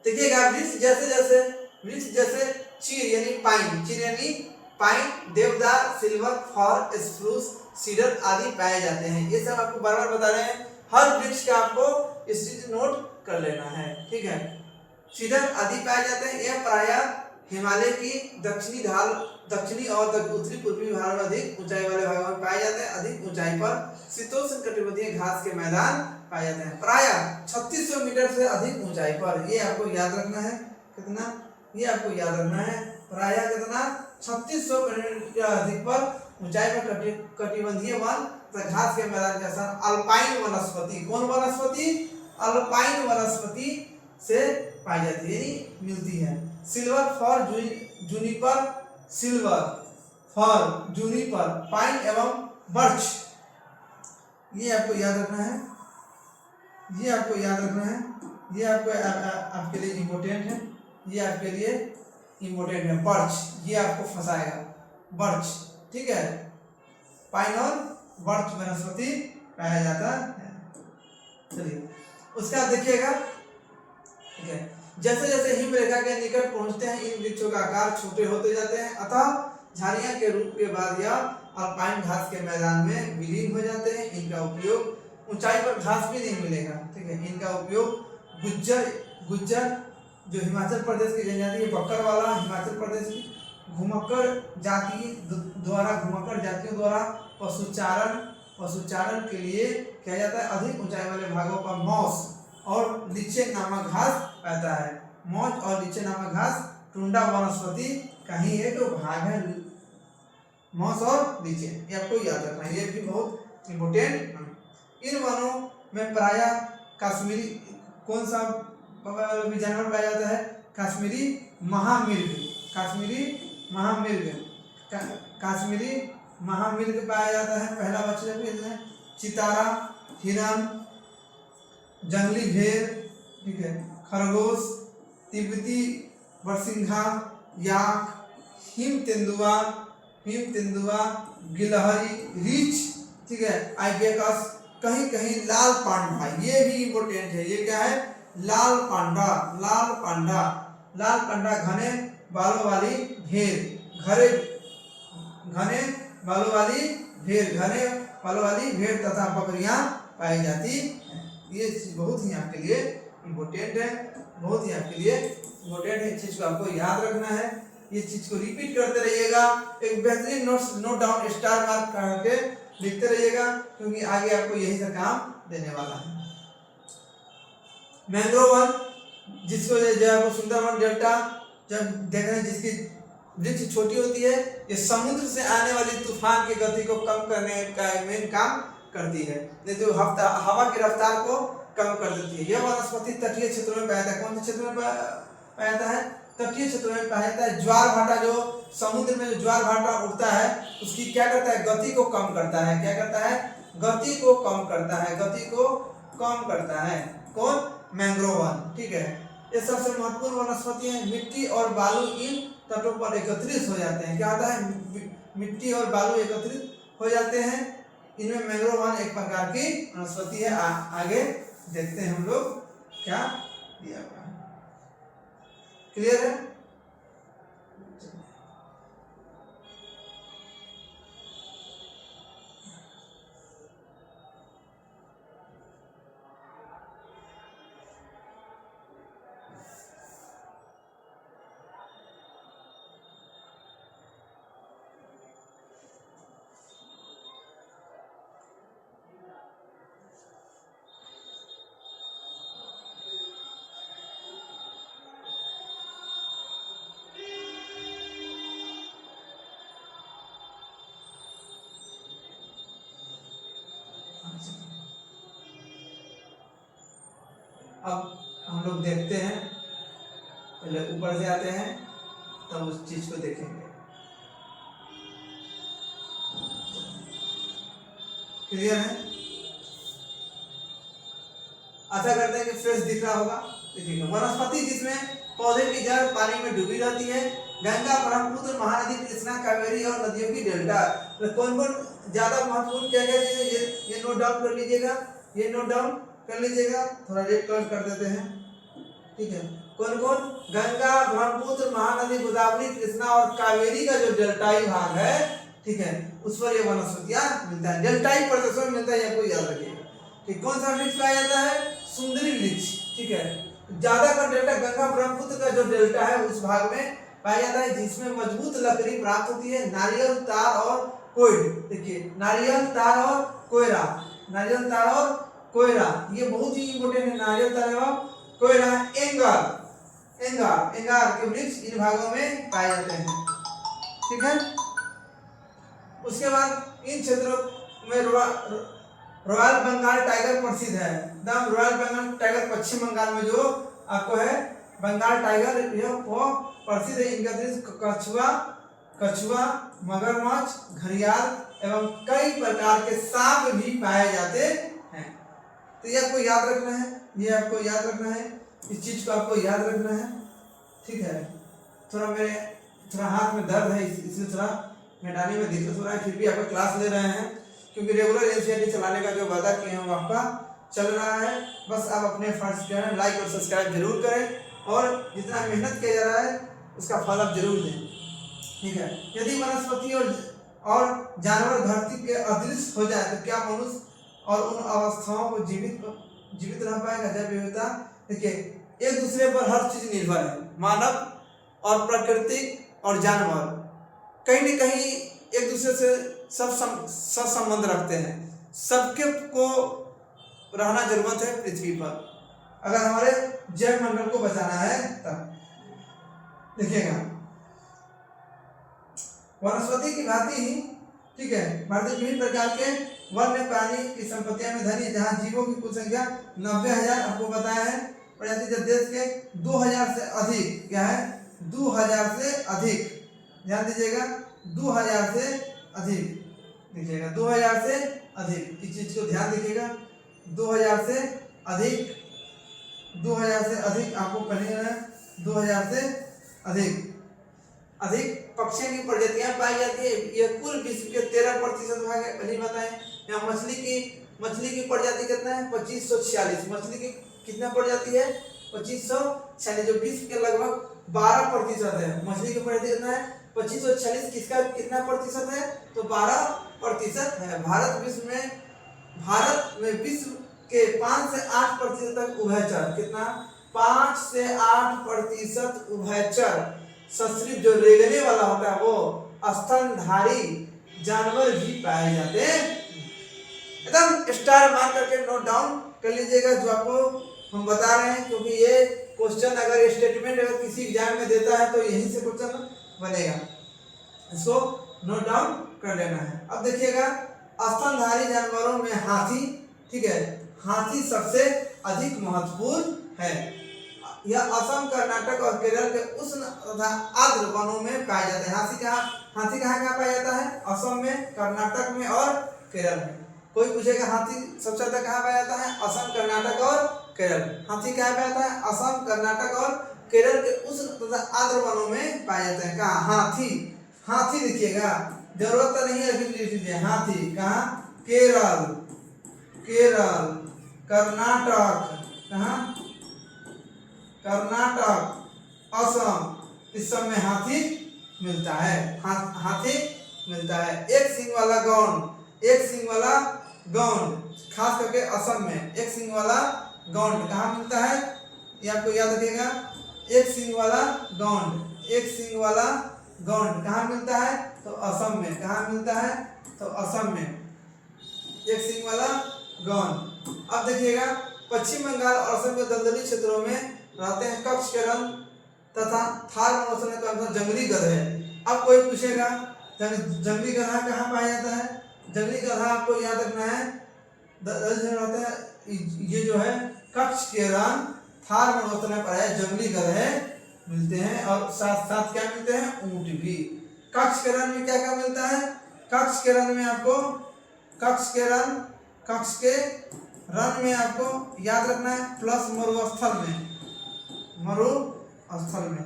देखिएगा, वृक्ष जैसे चीड़ यानी पाइन, देवदार, सिल्वर, फॉर, स्प्रूस, सीडर आदि पाए जाते हैं। ये सब आपको बार-बार बता रहे हैं, हर वृक्ष का आपको इस चीज नोट कर लेना है, ठीक है। सीडर आदि पाए जाते हैं। यह प्रायः हिमालय की दक्षिणी और उत्तरी पूर्वी भाग में अधिक ऊंचाई वाले भागों में पाए जाते हैं। अधिक ऊंचाई पर शीतोष्णकटिबंधीय घास के मैदान पाए जाते हैं, प्रायः 3600 मीटर से अधिक ऊंचाई पर। ये आपको याद रखना है, कितना, ये आपको याद रखना है, प्रायः कितना, 3600 मीटर अधिक पर ऊंचाई पर कटिबंधीय वन तथा घास के मैदान के साथ अल्पाइन वनस्पति, कौन वनस्पति, अल्पाइन वनस्पति से पाई जाती है, मिलती है। सिल्वर फॉर जूनिपर, पाइन एवं बर्च, ये आपको याद रखना है, ये आपको आपके लिए इम्पोर्टेंट है, बर्च, ये आपको फंसाएगा, बर्च, ठीक है। पाइन और बर्च वनस्पति पाया जाता है। चलिए उसका देखिएगा, ठीक है। जैसे जैसे हिमरेखा के निकट पहुंचते हैं इन वृक्षों का आकार छोटे होते जाते हैं, अतः झाड़ियां के रूप के बाद यह अल्पाइन घास के मैदान में विलीन हो जाते हैं। इनका उपयोग ऊंचाई पर घास भी नहीं मिलेगा, ठीक है। इनका उपयोग गुज्जर जो हिमाचल प्रदेश की जनजाति है, बक्कर वाला हिमाचल प्रदेश की, घुमक्कड़ जाति द्वारा, घुमक्कड़ जातियों द्वारा पशुचारण के लिए किया जाता है। अधिक ऊंचाई वाले भागों पर मौस और लीचे नामक घास पाता है। मौज और लीचे नामक घास टुंडा वनस्पति का ही एक भाग है। मौस और लीचे ये आपको याद रखना है, ये भी बहुत इम्पोर्टेंट। इन वनों में प्रायः कश्मीरी कौन सा जानवर पाया जाता है? कश्मीरी महामृग, कश्मीरी महामृग पाया जाता है। पहला बच्चा चितारा, हिरन, जंगली भेड़, ठीक है, खरगोश, तिब्बती बरसिंघा, याक, हिम तेंदुआ, गिलहरी, रीछ, ठीक है, आइबेकस, कहीं कहीं लाल पांडा, ये भी इम्पोर्टेंट है। ये क्या है? लाल पांडा घने बालों वाली भेड़, घने बालों वाली भेड़ तथा बकरियां पाई जाती है। ये चीज बहुत ही आपके लिए इम्पोर्टेंट है, इस चीज को आपको याद रखना है। ये चीज को रिपीट करते रहिएगा, एक बेहतरीन नोट डाउन स्टार मार्क करके लिखते रहिएगा, क्योंकि आगे आपको यही से काम देने वाला है। मैंग्रोव वन, जिसको जो आपको सुंदरवन डेल्टा जब देख रहे हैं, जिसकी वृक्ष छोटी होती है, ये समुद्र से आने वाली तूफान की गति को कम करने का मेन काम करती है, जो हवा की रफ्तार को कम कर देती है। यह वनस्पति तटीय क्षेत्रों में पाया जाता है। कौन से क्षेत्र में पाया जाता है? तटीय क्षेत्रों में पाया जाता है। ज्वार भाटा, जो समुद्र में जो ज्वार भाटा उठता है, उसकी क्या करता है? गति को कम करता है। क्या करता है? गति को कम करता है। कौन? मैंग्रोव वन, ठीक है। ये सबसे महत्वपूर्ण वनस्पति है। मिट्टी और बालू इन तटों पर एकत्रित हो जाते हैं। क्या होता है? मिट्टी और बालू एकत्रित हो जाते हैं। इनमें मैंग्रोव वन एक प्रकार की वनस्पति है। आगे देखते हैं हम लोग क्या दिया हुआ है। क्लियर है? अब हम लोग देखते हैं, पहले ऊपर से आते हैं तब उस चीज को देखेंगे। क्लियर है? आशा करते हैं कि फ्रेश दिख रहा होगा। देखिए, वनस्पति जिसमें पौधे की जड़ पानी में डूबी रहती है। गंगा, ब्रह्मपुत्र, महानदी, कृष्णा, कावेरी और नदियों की डेल्टा। तो कौन ज्यादा महत्वपूर्ण क्या क्या चीजें, ये नोट डाउन कर लीजिएगा, थोड़ा रेड कलर कर देते हैं, ठीक है। कौन गंगा, ब्रह्मपुत्र, महानदी, गोदावरी, कृष्णा और कावेरी का जो डेल्टाई भाग है, ठीक है, उस पर ये वनस्पतियां मिलता है। डेल्टाई प्रदेशों में मिलता है, आपको याद रखिएगा। ठीक, कौन सा वृक्ष पाया जाता है? सुंदरी वृक्ष, ठीक है। ज्यादा का डेल्टा गंगा ब्रह्मपुत्र का जो डेल्टा है उस भाग में पाया जाता है, जिसमें मजबूत लकड़ी प्राप्त होती है। नारियल, तार और कोयला, देखिए, नारियल, तार और कोयला, ये बहुत ही इंपोर्टेंट है। नारियल, तार और कोयला। एंगार के वृक्ष इन भागों में पाए जाते हैं, ठीक है। उसके बाद इन क्षेत्रों में रॉयल बंगाल टाइगर प्रसिद्ध है। रॉयल बंगाल टाइगर पश्चिम बंगाल में जो आपको है बंगाल टाइगर, वो प्रसिद्ध है। इनका दृश्य कछुआ, मगरमच्छ, घड़ियाल एवं कई प्रकार के सांप भी पाए जाते हैं। तो ये आपको याद रखना है, इस चीज को आपको याद रखना है, ठीक है। थोड़ा हाथ में दर्द है, इसलिए थोड़ा मेटाने में दिक्कत हो रहा है, फिर भी आपको क्लास ले रहे हैं, क्योंकि रेगुलर एनसीईआरटी चलाने का जो वादा किए हैं वो आपका चल रहा है। बस आप अपने फर्स्ट चैनल लाइक और सब्सक्राइब जरूर करें और जितना मेहनत किया जा रहा है उसका फल आप जरूर दें, ठीक है। यदि वनस्पति और जानवर धरती के अदृश्य हो जाए तो क्या मनुष्य और उन अवस्थाओं को जीवित रह पाएगा? जैव विविधता, देखिए एक दूसरे पर हर चीज निर्भर है, मानव और प्रकृति और जानवर कहीं न कहीं एक दूसरे से सब संबंध रखते हैं। सबके को रहना जरूरत है पृथ्वी पर, अगर हमारे जैव मंडल को बचाना है तब। देखिएगा वनस्पति की भांति ही, ठीक है, भारतीय विभिन्न प्रकार के वन्य प्राणी की संपत्तियां में धनी है, जहाँ जीवों की कुल संख्या 90,000 आपको बताया है प्रजाति, जब देश के 2000 से अधिक, क्या है 2000 से अधिक, ध्यान दीजिएगा 2000 से अधिक, देखिएगा 2000 से अधिक, इस चीज को ध्यान दीजिएगा 2000 से अधिक, 2000 से अधिक आपको पढ़ना है, 2000 से अधिक पक्षियों की प्रजातियां पाई जाती है। यह कुल विश्व के 13% भाग है, पहले बताएं। यहाँ मछली की प्रजाति कितना है 2546, मछली की कितना प्रजाति है 2546, जो विश्व के लगभग 12% है। मछली की प्रजाति कितना है 2546, किसका कितना प्रतिशत है तो 12% है। भारत में विश्व के 5 से 8% तक उभयचर, कितना 5 से 8% उभयचर सरीसृप जो रेंगने वाला होता है वो स्तनधारी जानवर भी पाए जाते हैं। एकदम स्टार मार करके नोट डाउन कर लीजिएगा जो आपको हम बता रहे हैं, क्योंकि ये क्वेश्चन अगर स्टेटमेंट अगर किसी एग्जाम में देता है तो यहीं से क्वेश्चन बनेगा, इसको नोट डाउन कर लेना है। अब देखिएगा स्तनधारी जानवरों में हाथी, ठीक है, हाथी सबसे अधिक महत्वपूर्ण है। यह असम, कर्नाटक और केरल के उष्ण तथा आर्द्र वनों में पाया जाता है। हाथी कहाँ पाया जाता है? असम में, कर्नाटक में और केरल में। कोई पूछेगा हाथी सबसे ज्यादा कहाँ पाया जाता है? असम, कर्नाटक और केरल। हाथी कहाँ पाया जाता है? असम, कर्नाटक और केरल के उष्ण तथा आर्द्र वनों में पाया जाता है। कहाँ? हाथी देखिएगा, जरूरत तो नहीं है अभी लिख लीजिए। हाथी कहाँ? केरल, कर्नाटक, कहाँ? कर्नाटक, असम, इस सब में हाथी मिलता है। हाथी मिलता है। एक सींग वाला गौंड, खास करके असम में एक सींग वाला गौंड कहाँ मिलता है? ये आपको याद रखिएगा। एक सींग वाला गौंड कहाँ मिलता है? तो असम में। कहाँ मिलता है? तो असम में एक सींग वाला गौंड। अब देखिएगा पश्चिम बंगाल और असम के दलदली क्षेत्रों में रहते हैं कक्षकरण तथा थार मरुस्थल में जंगली गधे। अब कोई पूछेगा जंगली गधा कहाँ पाया जाता है? जंगली गधा आपको याद रखना है, रहता है ये जो है कक्षकरण थार मरुस्थल में पाया जंगली गधे मिलते हैं, और साथ साथ क्या मिलते हैं? ऊंट भी। कक्षकरण में क्या क्या मिलता है? कक्षकरण में आपको कक्षकरण में आपको याद रखना है प्लस मरुस्थल में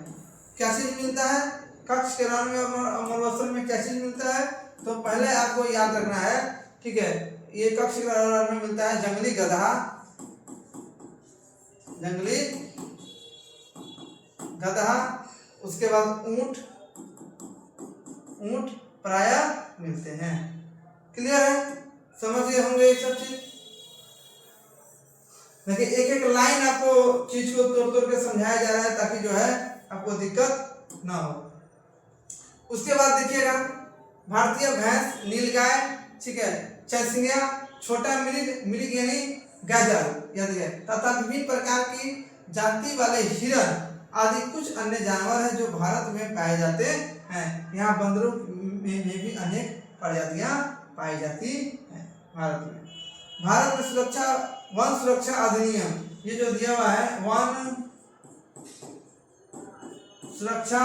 क्या चीज मिलता है? कक्षकरण में और मरुस्थल में क्या चीज मिलता है? तो पहले आपको याद रखना है, ठीक है, ये कक्षकरण में मिलता है जंगली गधा, उसके बाद ऊंट प्रायः मिलते हैं। क्लियर है? समझ गए होंगे ये सब चीज। देखिए एक एक लाइन आपको चीज को तोड़ के समझाया जा रहा है ताकि जो है आपको दिक्कत ना हो। उसके बाद देखिएगा भारतीय भैंस, नीलगाय, ठीक है, चरसिंगा, छोटा मृग यानी गैजल याद है, तथा विभिन्न प्रकार की जाति वाले हिरण आदि कुछ अन्य जानवर हैं जो भारत में पाए जाते हैं। यहाँ बंदरों में भी अनेक प्रजातियां पाई जाती हैं भारत में। भारत में वन सुरक्षा अधिनियम, ये जो दिया हुआ है वन सुरक्षा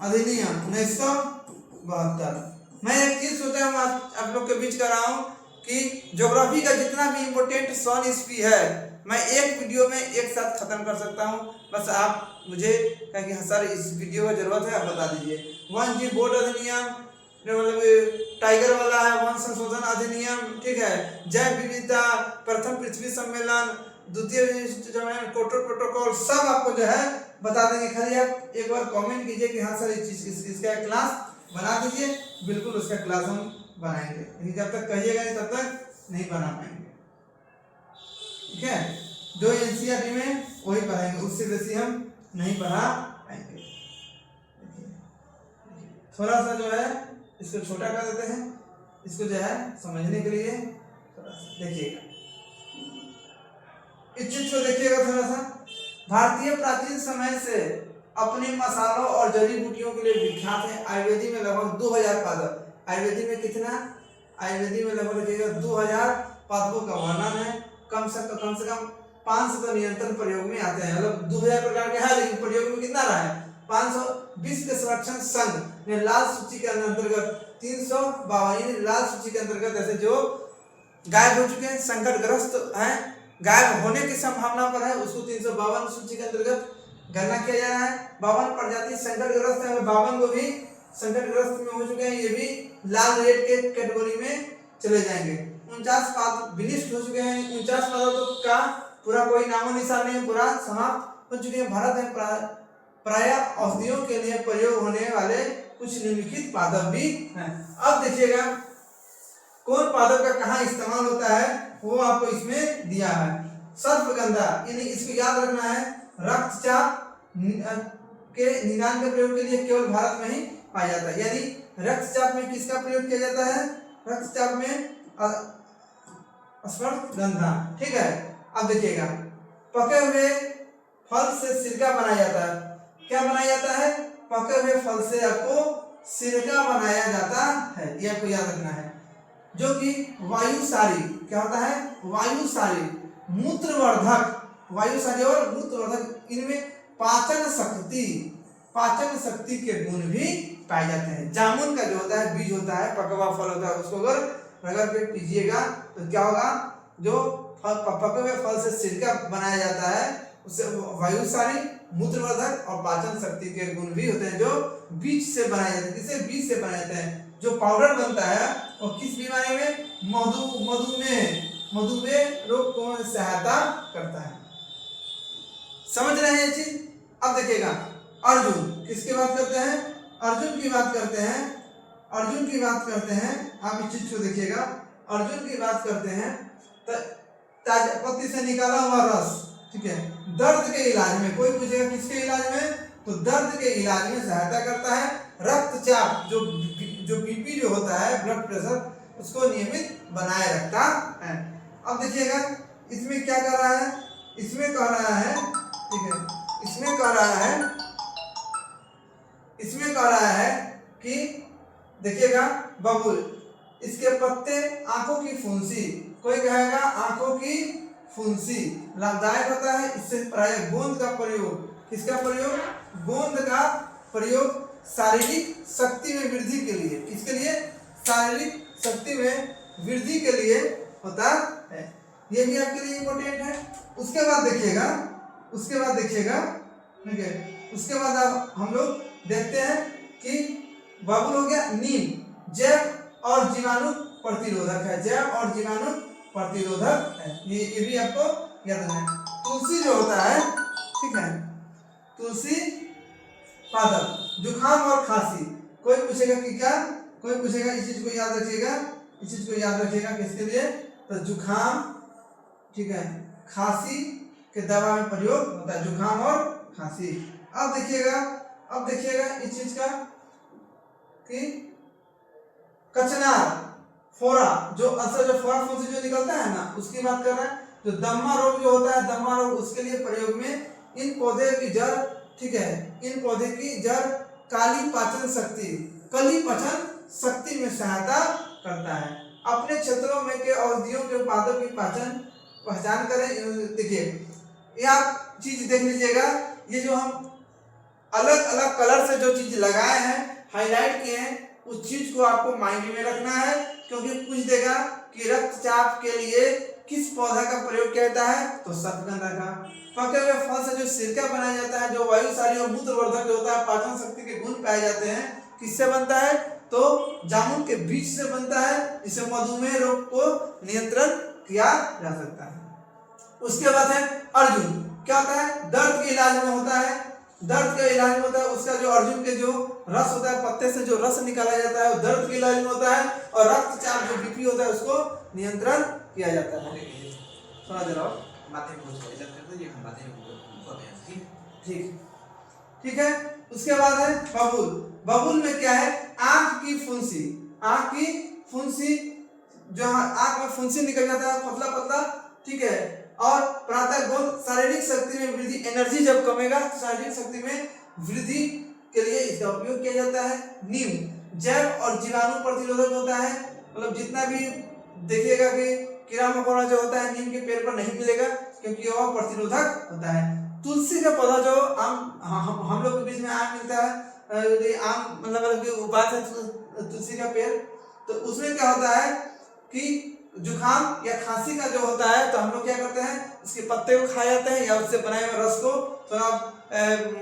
अधिनियम 1972। मैं एक चीज सोचा हूँ आप लोग के बीच कर रहा हूँ कि ज्योग्राफी का जितना भी इम्पोर्टेंट सन ईस्वी है मैं एक वीडियो में एक साथ खत्म कर सकता हूँ। बस आप मुझे कहें कि सर इस वीडियो की जरूरत है, आप बता दीजिए। वन जीव बोर्ड अधिनियम, जो मतलब टाइगर वाला है वन संशोधन अधिनियम, ठीक है, जैव विविधता, प्रथम पृथ्वी सम्मेलन, द्वितीय जो है कोटो प्रोटोकॉल, सब आपको जो है बता देंगे। खाली आप एक बार कमेंट कीजिए कि हाँ सर इसका क्लास बना दीजिए, बिल्कुल उसका क्लास हम बनाएंगे, लेकिन जब तक कहिएगा नहीं तब तक नहीं बना पाएंगे, ठीक है। जो एनसीईआरटी में वही पढ़ाएंगे, उससे बेसी हम नहीं पढ़ा पाएंगे। थोड़ा सा जो है इसको छोटा कर देते हैं, इसको जो है समझने के लिए थोड़ा सा देखिएगा, इस चीज को देखिएगा थोड़ा सा। भारतीय प्राचीन समय से अपने मसालों और जड़ी बूटियों के लिए विख्यात है। आयुर्वेदी में लगभग 2000 पादप, आयुर्वेदी में कितना, आयुर्वेदी में लगभग देखिएगा 2000 पादपों का वर्णन है। कम से कम 500 तो नियंत्रण प्रयोग में आते हैं, मतलब 2000 प्रकार के हैं, लेकिन प्रयोग में कितना रहा है 500। विश्व के संरक्षण संघ ने लाल सूची के अंतर्गत 352 लाल सूची के अंतर्गत ऐसे जो गायब हो चुके हैं, संकटग्रस्त हैं, गायब होने की संभावना पर है, उसको 352 सूची के अंतर्गत गणना किया जा रहा है। 52 प्रजाति संकटग्रस्त है, 52 को भी संकटग्रस्त में हो चुके हैं, ये भी लाल रेड के कैटेगरी में चले जाएंगे। 49 पादप विनिष्ट हो चुके हैं, 49 पादपों का पूरा कोई नामो निशान नहीं, पूरा समाप्त हो चुके हैं। भारत में प्राय औषधियों के लिए प्रयोग होने वाले कुछ निम्नलिखित पादप भी हैं। अब देखिएगा कौन पादप का कहाँ इस्तेमाल होता है वो आपको इसमें दिया है। सर्पगंधा, यानी इसको याद रखना है, रक्तचाप के निदान के प्रयोग के लिए केवल भारत में ही पाया जाता है। यानी रक्तचाप में किसका प्रयोग किया जाता है, रक्तचाप में अश्वगंधा, ठीक है। अब देखिएगा पके हुए फल से सिरका बनाया जाता है। क्या बनाया जाता है, पके हुए फल से आपको सिरका बनाया जाता है, ये आपको याद रखना है। जो कि वायुसारी, क्या होता है, वायुसारी, मूत्रवर्धक, वायुसारी और मूत्रवर्धक, इनमें पाचन शक्ति के गुण भी पाए जाते हैं। जामुन का जो होता है बीज होता है, पका हुआ फल होता है, उसको अगर रगड़ के पीजिएगा तो क्या होगा, जो पके हुए फल से सिरका बनाया जाता है उससे वायुसारी, मूत्रवर्धक और पाचन शक्ति के गुण भी होते हैं, जो बीज से बनाए जाते हैं। किसे, बीज से बनाए जाते हैं। जो पाउडर बनता है वो किस बीमारी में, मधुमेह रोग को सहायता करता है। समझ रहे हैं ये चीज। अब देखिएगा अर्जुन, किसकी बात करते हैं, अर्जुन की बात करते हैं, अर्जुन की बात करते हैं। आप इस चीज को देखिएगा, अर्जुन की बात करते हैं, ताजा पत्ती से निकाला हुआ रस, ठीक है, दर्द के इलाज में, कोई पूछेगा किसके इलाज में, तो दर्द के इलाज में सहायता करता है। रक्तचाप, जो बीपी जो होता है, ब्लड प्रेशर, उसको नियमित बनाए रखता है। अब देखिएगा इसमें क्या कर रहा है, इसमें कह रहा है, ठीक है, इसमें कह रहा है कि देखिएगा बबूल, इसके पत्ते आंखों की फुंसी, कोई कहेगा आंखों की फुंसी लाभदायक होता है। इससे प्राय गोंद का प्रयोग, किसका प्रयोग, गोंद का प्रयोग शारीरिक शक्ति में वृद्धि के लिए, किसके लिए, शारीरिक शक्ति में वृद्धि के लिए होता है। ये भी आपके लिए इम्पोर्टेंट है। उसके बाद देखिएगा, ठीक है, उसके बाद अब हम लोग देखते हैं कि बबूल हो गया, नीम जैव और जीवाणु प्रतिरोधक है, जैव और जीवाणु प्रतिरोधक है, ये भी आपको याद रखना है। तुलसी जो होता है, ठीक है, तुलसी पादप, जुखाम और खांसी, कोई पूछेगा कि क्या, कोई पूछेगा, इस चीज को याद रखिएगा, इस चीज को याद रखिएगा, किसके लिए, तो जुखाम, ठीक है, खांसी के दवा में प्रयोग होता है, जुखाम और खांसी। अब देखिएगा इस चीज का कि कचनार, फोड़ा, जो असर जो फोड़ा फुंसी जो निकलता है ना, उसकी बात कर रहा है। जो दम्मा रोग जो होता है, दम्मा रोग, उसके लिए प्रयोग में इन पौधे की जड़, ठीक है, इन पौधे की जड़ कली पाचन शक्ति में सहायता करता है। अपने क्षेत्रों में के औषधियों के उत्पादों की पहचान करें। देखिए ये आप चीज देख लीजिएगा, ये जो हम अलग अलग कलर से जो चीज लगाए हैं, हाईलाइट किए हैं, उस चीज को आपको माइंड में रखना है, क्योंकि पूछ देगा कि रक्तचाप के लिए किस पौधा का प्रयोग किया जाता है, तो सर्पगंधा का। पके हुए फल से जो सिरका बनाया जाता है, जो वायुसारी और मूत्रवर्धक होता है, पाचन शक्ति के गुण पाए जाते हैं, किससे बनता है, तो जामुन के बीज से बनता है। इसे मधुमेह रोग को नियंत्रण किया जा सकता है। उसके बाद है अर्जुन। क्या होता है? दर्द के इलाज में होता है। दर्द के इलाज में होता है उसका जो अर्जुन के जो रस होता है, पत्ते से जो रस निकाला जाता है वो दर्द के इलाज में होता है। और रक्तचाप जो बीपी होता है उसको नियंत्रण किया जाता है। थोड़ा देर और बातें ठीक ठीक है। उसके बाद है बबूल। बबूल में क्या है? आंख की फुंसी। आंख की फुंसी, जो आंख में फुंसी निकल जाता है पतला पतला, ठीक है। और प्रातः गोल शारीरिक शक्ति में वृद्धि, एनर्जी जब कमेगा तो शारीरिक शक्ति में वृद्धि के लिए इसका उपयोग किया जाता है। नीम जैव और जीवाणु प्रतिरोधक होता है। मतलब जितना भी देखिएगा कि कीड़ा मकोड़ा जो होता है नीम के पेड़ पर नहीं मिलेगा, क्योंकि वह प्रतिरोधक होता है। तुलसी का पौधा जो हम लोग के बीच में आम मिलता है, आम मतलब कि उपास है तुलसी का पेड़, तो उसमें क्या होता है कि जुखाम या खांसी का जो होता है तो हम लोग क्या करते हैं, इसके पत्ते को खा जाते हैं या उससे बनाए हुए रस को थोड़ा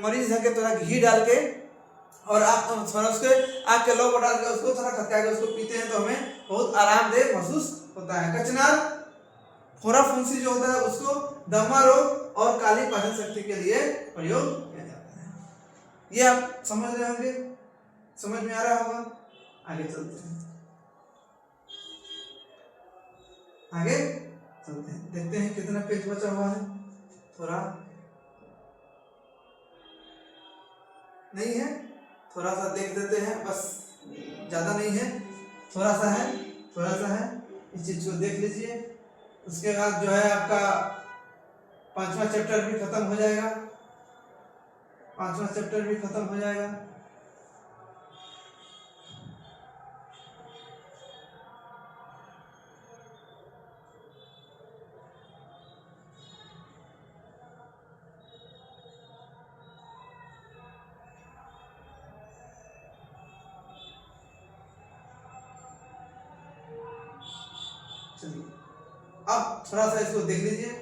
मरीज है के थोड़ा घी डाल के और आप थोड़ा उसके आग के लौ को डाल के उसको थोड़ा खटका के उसको पीते हैं तो हमें बहुत आरामदेह महसूस होता है। कचनार फोरा फुंसी जो होता है उसको दमा रोग और काली पाचन शक्ति के लिए प्रयोग किया जाता है। ये आप समझ रहे होंगे, समझ में आ रहा होगा। आगे चलते हैं, आगे चलते हैं, देखते हैं कितना पेज बचा हुआ है। थोड़ा नहीं है, थोड़ा सा देख देते हैं, बस ज्यादा नहीं है, थोड़ा सा है, थोड़ा सा है, इस चीज को देख लीजिए। उसके बाद जो है आपका 5वां चैप्टर भी खत्म हो जाएगा। 5वां चैप्टर भी खत्म हो जाएगा। चलिए अब थोड़ा सा इसको देख लीजिए।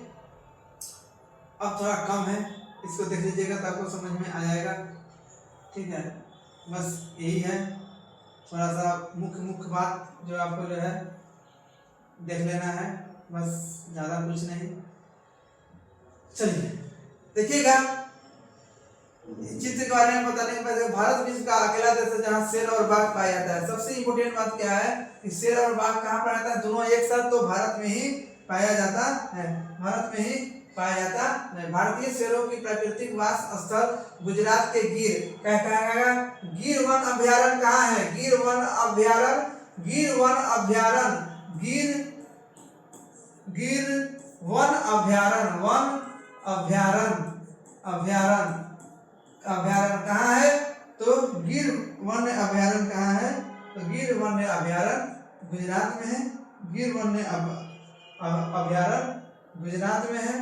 अब थोड़ा कम है, इसको देख लीजिएगा तो आपको समझ में आ जाएगा। ठीक है, बस यही है, थोड़ा सा मुख्य बात जो आपको जो है देख लेना है, बस ज़्यादा कुछ नहीं। चलिए देखिएगा, चित्र के बारे में बताने के बाद, भारत विश्व का अकेला देश है जहाँ शेर और बाघ पाया जाता है। सबसे इम्पोर्टेंट बात क्या है कि शेर और बाघ कहाँ पाया जाता है? दोनों एक साथ तो भारत में ही पाया जाता है, भारत में ही पाया जाता है। भारतीय शेरों की प्राकृतिक वास स्थल गुजरात के गिर, गिर वन अभ्यारण्य कहाँ है? गिर वन अभ्यारण्य, गिर वन अभ्यारण्य, गिर वन अभ्यारण्य, वन अभ्यारण्य, अभ्यारण्य कहाँ है? तो गिर वन्य अभ्यारण्य कहाँ है? तो गिर वन्य अभ्यारण्य गुजरात में है। गिर वन्य अभ्यारण्य गुजरात में है।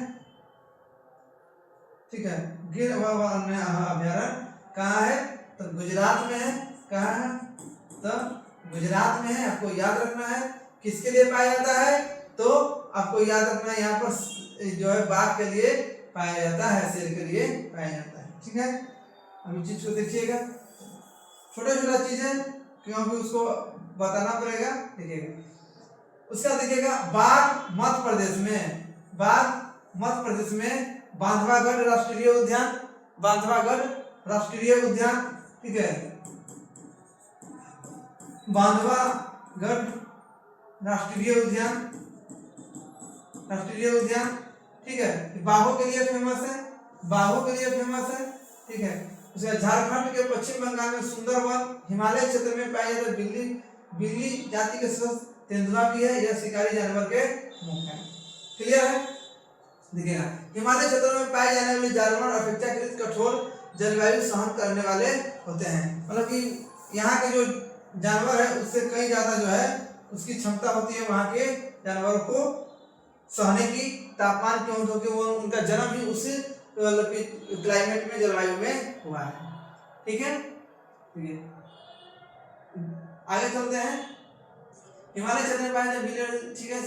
ठीक है, गिर वन्य अभ्यारण्य कहाँ है? तो गुजरात में है। कहाँ है? तो गुजरात में है। आपको याद रखना है किसके लिए पाया जाता है? तो आपको याद रखना है यहाँ पर जो है बाघ के लिए पाया जाता है, शेर के लिए पाया जाता है। ठीक है, अभी चीज को देखिएगा, छोटा छोटा चीजें क्योंकि उसको बताना पड़ेगा। देखिएगा, उसका देखिएगा बाघ मध्य प्रदेश में, बाघ मध्य प्रदेश में बांधवागढ़ राष्ट्रीय उद्यान, बांधवागढ़ राष्ट्रीय उद्यान। ठीक है, बांधवागढ़ राष्ट्रीय उद्यान, राष्ट्रीय उद्यान। ठीक है, बाघों के लिए फेमस है, बाघों के लिए फेमस है। ठीक है, उसका झारखंड के पश्चिम बंगाल में सुंदरवन हिमालय क्षेत्र में पाए जाते बिल्ली जाति के सदस्य तेंदुआ भी है। यह शिकारी जानवर के मुख है। क्लियर है? देखिएगा, हिमालय क्षेत्र में पाए जाने वाले जानवर अपेक्षाकृत कठोर जलवायु सहन करने वाले होते हैं। मतलब कि यहाँ के जो जानवर है उससे कई ज्यादा जो है उसकी क्षमता होती है वहाँ के जानवरों को सहने की, तापमान क्यों? क्योंकि वो उनका जन्म ही उसी क्लाइमेट में, जलवायु में हुआ है। ठीक है, आगे चलते हैं। हिमालय क्षेत्र में पाए जाने बिल्ली, ठीक है,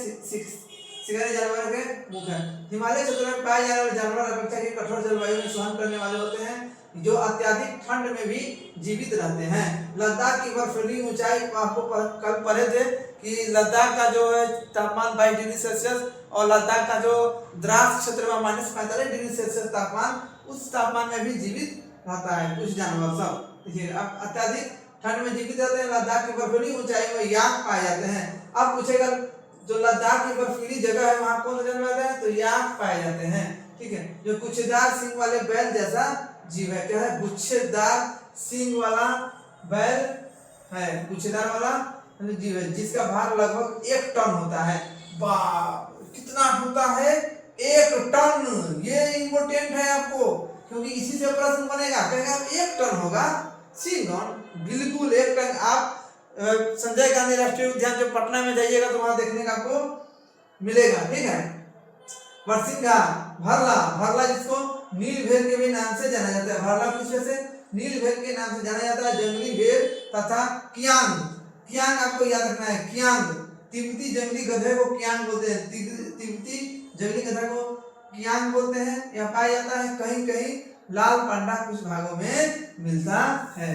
शिकारी जानवर के मुख है। हिमालय क्षेत्र में पाए जाने वाले जानवर अपेक्षा की कठोर जलवायु में सहन करने वाले होते हैं। जो अत्यधिक ठंड में भी जीवित रहते हैं। लद्दाख की बर्फीली ऊंचाई आपको कल पढ़े थे कि लद्दाख का जो है तापमान 22 डिग्री सेल्सियस और लद्दाख का जो द्रास क्षेत्र में -45 डिग्री सेल्सियस तापमान, उस तापमान में भी जीवित रहता है कुछ जानवर सब। देखिए अब अत्यधिक ठंड में जीवित रहते हैं। लद्दाख की बर्फीली ऊंचाई में याक पाए जाते हैं। अब पूछेगा जो लद्दाख की बर्फीली जगह है वहां कौन जानवर है, तो याक पाए जाते हैं। ठीक है, जो गुच्छेदार सींग वाले बैल जैसा जीव है। क्या है, गुच्छेदार सींग वाला बैल है, गुच्छेदार वाला जीव है जिसका भार लगभग 1 टन होता है। बाप, कितना होता है, 1 टन। ये इम्पोर्टेंट है आपको, क्योंकि इसी से प्रश्न बनेगा। कहेगा 1 टन होगा सिंगन, बिल्कुल 1 टन। आप संजय गांधी राष्ट्रीय उद्यान जो पटना में जाइएगा तो वहां देखने का आपको मिलेगा। ठीक है, बरसिंगा, भरला, भरला जिसको नीलभेल के भी नाम से जाना जाता है। भरला किस वजह से, नीलभेल के नाम से जाना जाता है। जंगली भेड़ तथा कियांग, कियांग आपको याद रखना है, कियांग। तिब्बती जंगली गधे को कियांग बोलते हैं, तिब्बती जंगली गधा को कियांग बोलते हैं। यह पाया जाता है कहीं कहीं लाल पांडा कुछ भागों में मिलता है।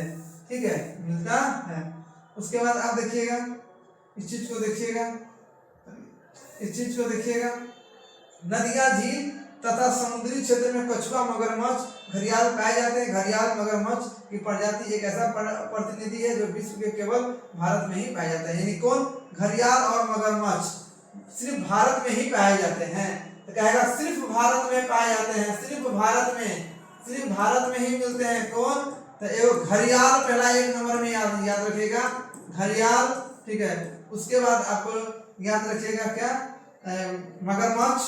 ठीक है, मिलता है। उसके बाद आप देखिएगा इस चीज को, देखिएगा इस चीज को देखिएगा, नदियां, झील तथा समुद्री क्षेत्र में कछुआ, मगरमच्छ, घड़ियाल पाए जाते हैं। घड़ियाल मगरमच्छ की प्रजाति एक ऐसा प्रतिनिधि है जो विश्व के केवल भारत में ही पाया जाता है। यानी कौन, घड़ियाल और मगरमच्छ सिर्फ भारत में ही पाए जाते हैं। तो कहेगा सिर्फ भारत में पाए जाते हैं, सिर्फ भारत में, सिर्फ भारत में ही मिलते हैं। कौन, तो एगो घड़ियाल पहला 1 नंबर में याद रखिएगा, घड़ियाल। ठीक है, उसके बाद आपको याद रखिएगा क्या, मगरमच्छ,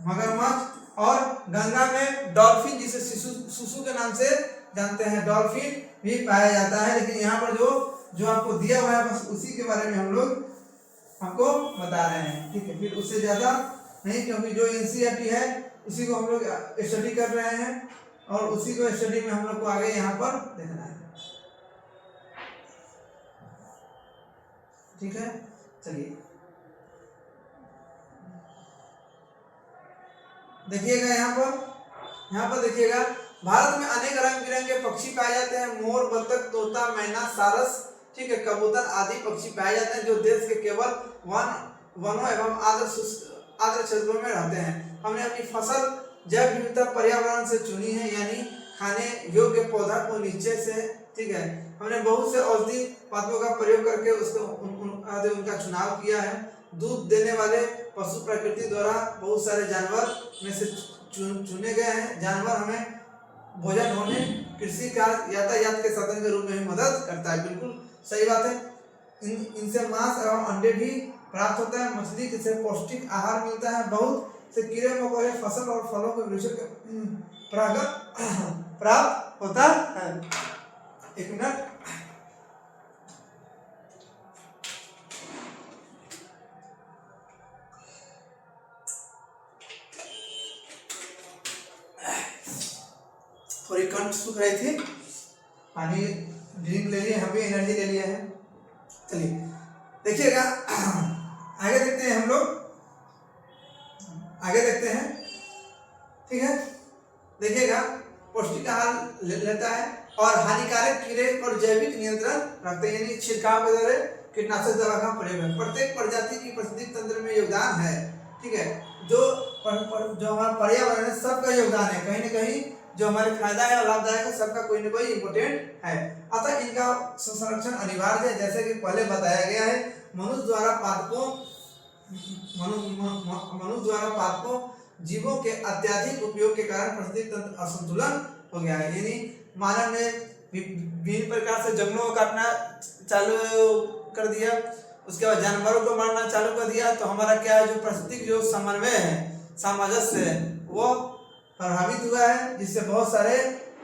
मगरमच्छ। और गंगा में डॉल्फिन, जिसे सुसु के नाम से जानते हैं, डॉल्फिन भी पाया जाता है। लेकिन यहाँ पर जो आपको दिया हुआ है बस उसी के बारे में हम लोग आपको बता रहे हैं। ठीक है, फिर उससे ज्यादा नहीं, क्योंकि जो एनसीईआरटी है उसी को हम लोग स्टडी कर रहे हैं और उसी को स्टडी में हम लोग को आगे यहाँ पर देखना है। ठीक है, चलिए देखिएगा यहाँ पर देखिएगा, भारत में अनेक रंग बिरंगे पक्षी पाए जाते हैं। मोर, बतख, तोता, मैना, सारस, ठीक है, कबूतर आदि पक्षी पाए जाते हैं जो देश के केवल वनों एवं आर्द्र क्षेत्रों में रहते हैं। हमने अपनी फसल जैव विविधता पर्यावरण से चुनी है, यानी खाने योग्य पौधा को नीचे से। ठीक है, हमने बहुत से औषधि पात्रों का प्रयोग करके उनका चुनाव किया है। दूध देने वाले पशु प्रकृति द्वारा बहुत सारे जानवर में से चुने गए हैं। जानवर हमें भोजन होने, कृषि कार्य, यातायात के साधन के रूप में भी मदद करता है। बिल्कुल सही बात है। इनसे मांस एवं अंडे भी प्राप्त होता है। मछली से पौष्टिक आहार मिलता है। बहुत से कीड़े मकोड़े फसल और फलों के वृक्षों के परागण प्राप्त होता है। 1 मिनट, थोड़ी कंठ सूख रही थी, पानी ड्रिंक ले लिए, हम भी एनर्जी ले लिए हैं। चलिए देखिएगा, आगे देखते हैं हम लोग, आगे देखते हैं। ठीक है, देखिएगा पौष्टिक आहार लेता है और हानिकारक कीड़े पर जैविक नियंत्रण रखते हैं, यानी छिड़काव के द्वारा कीटनाशक दवा का प्रयोग है। प्रत्येक प्रजाति की पारिस्थितिक तंत्र में योगदान है। ठीक है, जो हमारा पर्यावरण है सबका योगदान है। कहीं न कहीं जो हमारे फायदा है और लाभदायक है, सबका कोई न कोई इम्पोर्टेंट है। अतः इनका संरक्षण अनिवार्य है। जैसे कि पहले बताया गया है, मनुष्य द्वारा पादपों जीवों के अत्यधिक उपयोग के कारण पारिस्थितिक तंत्र असंतुलन हो गया है। यानी मानव ने विभिन्न प्रकार से जंगलों को काटना चालू कर दिया, उसके बाद जानवरों को मारना चालू कर दिया, तो हमारा क्या है, जो पारिस्थितिक जो समन्वय है, सामंजस्य है, वो प्रभावित हुआ है, जिससे बहुत सारे,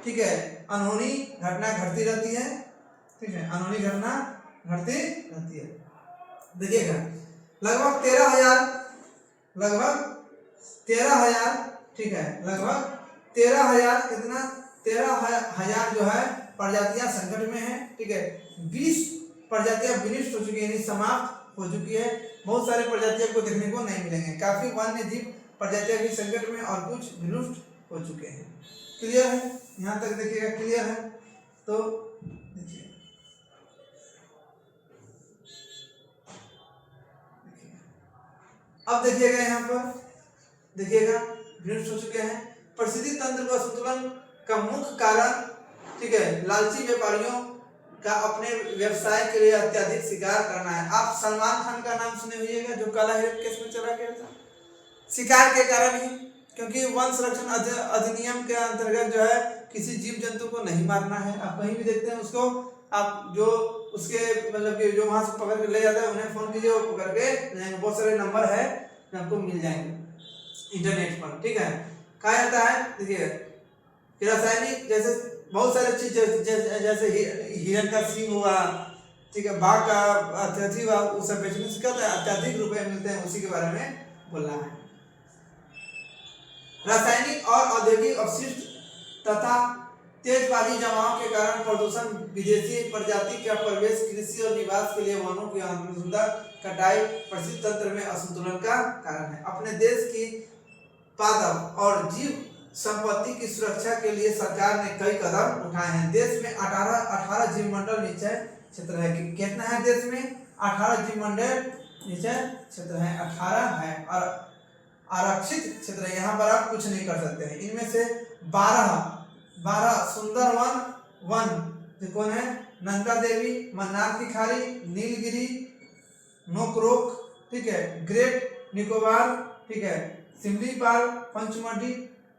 ठीक है, अनहोनी घटना घटती रहती है। ठीक है, अनहोनी घटना घटती रहती है। देखिएगा लगभग 13,000, ठीक है, लगभग 13,000, कितना, 13,000 जो है प्रजातियां संकट में है। ठीक है, 20 प्रजातियां विनिष्ट हो चुकी है, यानी समाप्त हो चुकी है। बहुत सारे प्रजातियों को देखने को नहीं मिलेंगे। काफी वन्य जीव प्रजातियां भी संकट में और कुछ विलुप्त हो चुके हैं। क्लियर है? यहाँ तक देखिएगा क्लियर है? तो देखिए अब देखिएगा यहाँ पर देखिएगा भ्रष्ट हो चुके हैं। परिस्थिति तंत्र व संतुलन का मुख्य कारण, ठीक है, लालची व्यापारियों का अपने व्यवसाय के लिए अत्यधिक शिकार करना है। आप सलमान खान का नाम सुने होइएगा जो काला हिरण केस में चला गया था, शिकार के कारण ही, क्योंकि वन संरक्षण अधिनियम के अंतर्गत जो है किसी जीव जंतु को नहीं मारना है। आप कहीं भी देखते हैं उसको, आप जो उसके मतलब कि जो वहां से पकड़ के ले जाता है उन्हें फोन कीजिए, वो पकड़ के बहुत सारे नंबर है आपको मिल जाएंगे इंटरनेट पर, ठीक है। कहा जाता है देखिए रासायनिक जैसे बहुत सारे चीज जैसे हिरण का सींग हुआ, ठीक है, बाघ का अत्यधिक हुआ, उस सब बेचने से क्या होता है अत्यधिक रुपए मिलते हैं, उसी के बारे में बोलना है। रासायनिक और औद्योगिक अपशिष्ट तथा तेजपाती जमाव के कारण प्रदूषण, विदेशी प्रजाति का प्रवेश, कृषि और निवास के लिए वनों की अनुसंधा कटाई परिस्थिति तंत्र में असंतुलन का कारण है। अपने देश की पादप और जीव संपत्ति की सुरक्षा के लिए सरकार ने कई कदम उठाए हैं। देश में 18 जीव मंडल निश्चय क्षेत्र है। कितना है देश में? 18 जीव मंडल निश्चय क्षेत्र है, 18 है, और आरक्षित क्षेत्र है। यहाँ पर आप कुछ नहीं कर सकते हैं। इनमें से 12 सुंदरवन वन जो कौन है? नंदा देवी, मन्नार की खाड़ी, नीलगिरी, नोकरोक, ठीक है, ग्रेट निकोबार, ठीक है, सिमलीपाल, पंचमढ़ी,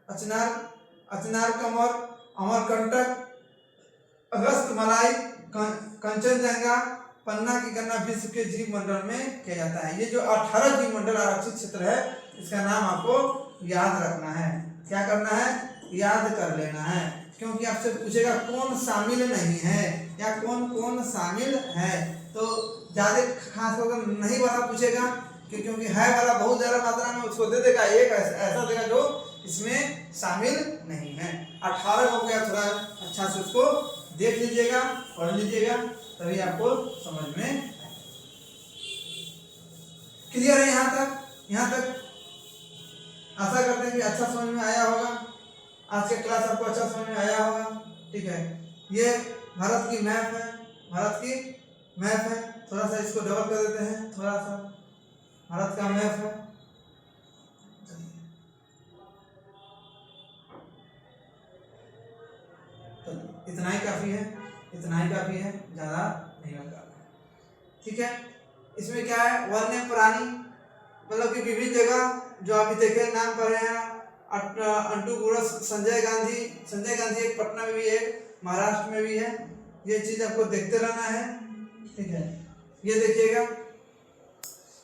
अचनार कमर, अमरकंटक, अगस्त मलाई, कंचनजंगा, पन्ना की गणना विश्व के जीव मंडल में किया जाता है। ये जो 18 जीव मंडल आरक्षित क्षेत्र है, इसका नाम आपको याद रखना है। क्या करना है? याद कर लेना है, क्योंकि आपसे पूछेगा कौन शामिल नहीं है या कौन कौन शामिल है, तो ज्यादा खास होकर नहीं वाला पूछेगा, क्योंकि है वाला बहुत ज्यादा मात्रा में उसको दे देगा, एक ऐसा देगा जो इसमें शामिल नहीं है। 18 हो गया, थोड़ा अच्छा से उसको देख लीजिएगा, पढ़ लीजिएगा, तभी आपको समझ में। क्लियर है यहाँ तक? यहाँ तक आशा करते हैं कि अच्छा समझ में आया होगा। आज के क्लास आपको अच्छा समझ में आया होगा, ठीक है। ये भारत की मैप है, भारत की मैप है। थोड़ा सा इसको डबल कर देते हैं, थोड़ा सा भारत का मैप है। तो इतना ही काफी है, इतना ही काफी है, ज्यादा नहीं लगता, ठीक है। इसमें क्या है? वन्य प्राणी, मतलब कि विभिन्न जगह जो अभी देखे नाम पढ़े हैं, अंटू गुरस, संजय गांधी एक पटना में भी है, महाराष्ट्र में भी है। ये चीज आपको देखते रहना है, ठीक है। ये देखिएगा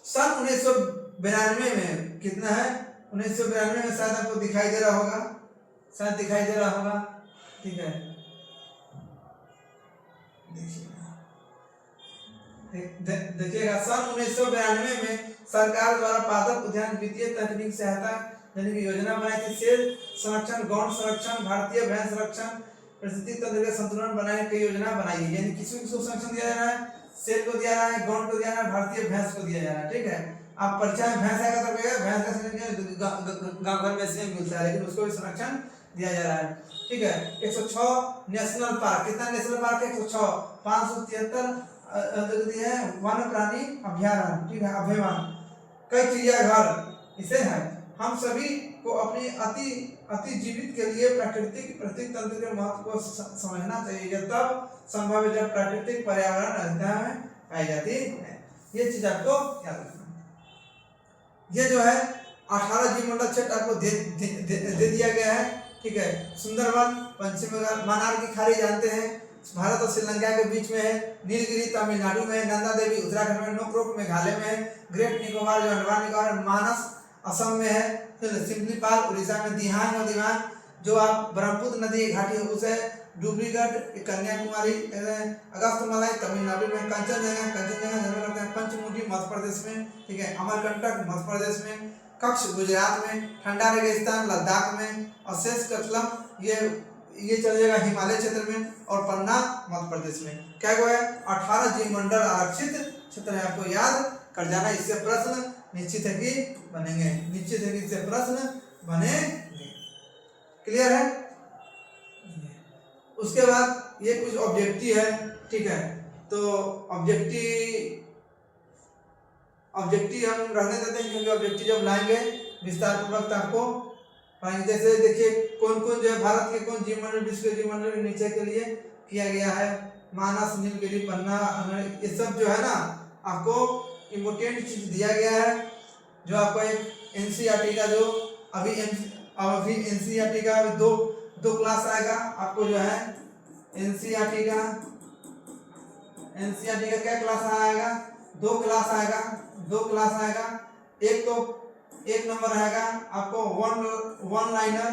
सन 1992 में कितना है? 1992 में शायद आपको दिखाई दे रहा होगा, शायद दिखाई दे रहा होगा, ठीक है। देखिएगा सन 1992 में सरकार द्वारा पादप उद्यान वित्तीय तकनीक सहायता यानी कि योजना बनाई थी। सेल संरक्षण, गौण संरक्षण, भारतीय भैंस संरक्षण, परिस्थितिक तंत्र का संतुलन बनाने की योजना बनाई है। यानी किसको संरक्षण दिया जा रहा है? सेल को दिया रहा है, गौण को दिया जा रहा है, भारतीय भैंस को दिया जा रहा है, ठीक है। आप परिचय में भैंस आएगा तो कहेगा भैंस का संरक्षण गाँव घर में सेम मिलता है, लेकिन उसको भी संरक्षण दिया जा रहा है, ठीक है। 106 नेशनल पार्क, कितना नेशनल पार्क है? 106। 573 है वन प्राणी अभ्यारण्य, ठीक है, अभ्यारण्य। कई चिड़ियाघर इसे है। हम सभी को अपनी अति जीवित के लिए प्राकृतिक तंत्र के महत्व को समझना चाहिए, जब तब संभव है जब प्राकृतिक पर्यावरण अधिकता में पाई जाती है। ये चीज आपको याद रखना। ये जो है 18 जीव मंडल क्षेत्र आपको दे दिया गया है, ठीक है। सुंदरवन, पश्चिम बंगाल, मन्नार की खाड़ी जानते हैं, भारत और श्रीलंका के बीच में है। नीलगिरी तमिलनाडु में है, नंदा देवी उत्तराखंड में, नोकरोक मेघालय में है, ग्रेट निकोबार जो अंडमान निकोबार, मानस असम में है, सिमलीपाल उड़ीसा में, दीवान जो आप ब्रह्मपुत्र नदी की घाटी है उसे, डुब्रीगढ़ कन्याकुमारी, अगस्त मलाई तमिलनाडु में, कंचनजंगा पंचमुखी मध्य प्रदेश में, ठीक है, अमरकंटक मध्य प्रदेश में, कच्छ गुजरात में, ठंडा रेगिस्तान लद्दाख में, और शेष कचलम ये चल जाएगा हिमालय क्षेत्र में, और पन्ना मध्य प्रदेश में। क्या है? 18 जीव मंडल आरक्षित क्षेत्र है, आपको याद कर जाना। इससे प्रश्न निश्चित है कि बनेंगे, निश्चित है कि इससे प्रश्न बनेंगे। क्लियर है। उसके बाद ये कुछ ऑब्जेक्टिव है, ठीक है। तो ऑब्जेक्टिव हम रहने देते हैं, क्योंकि ऑब्जेक्टिव जब लाएंगे विस्तार पूर्वक आपको पाएंगे। जैसे देखिए कौन कौन जो है भारत के कौन जीवमंडल विश्व के जीवमंडल के नीचे के लिए किया गया है, मानस, नीलगिरी, पन्ना, ये सब जो है ना आपको इम्पोर्टेंट चीज दिया गया है, जो आपको एक एनसीईआरटी का जो अभी एनसीईआरटी का अभी दो क्लास आएगा आपको, जो है एनसीईआरटी का क्या क्लास आएगा, दो क्लास आएगा। एक तो एक नंबर रहेगा आपको वन लाइनर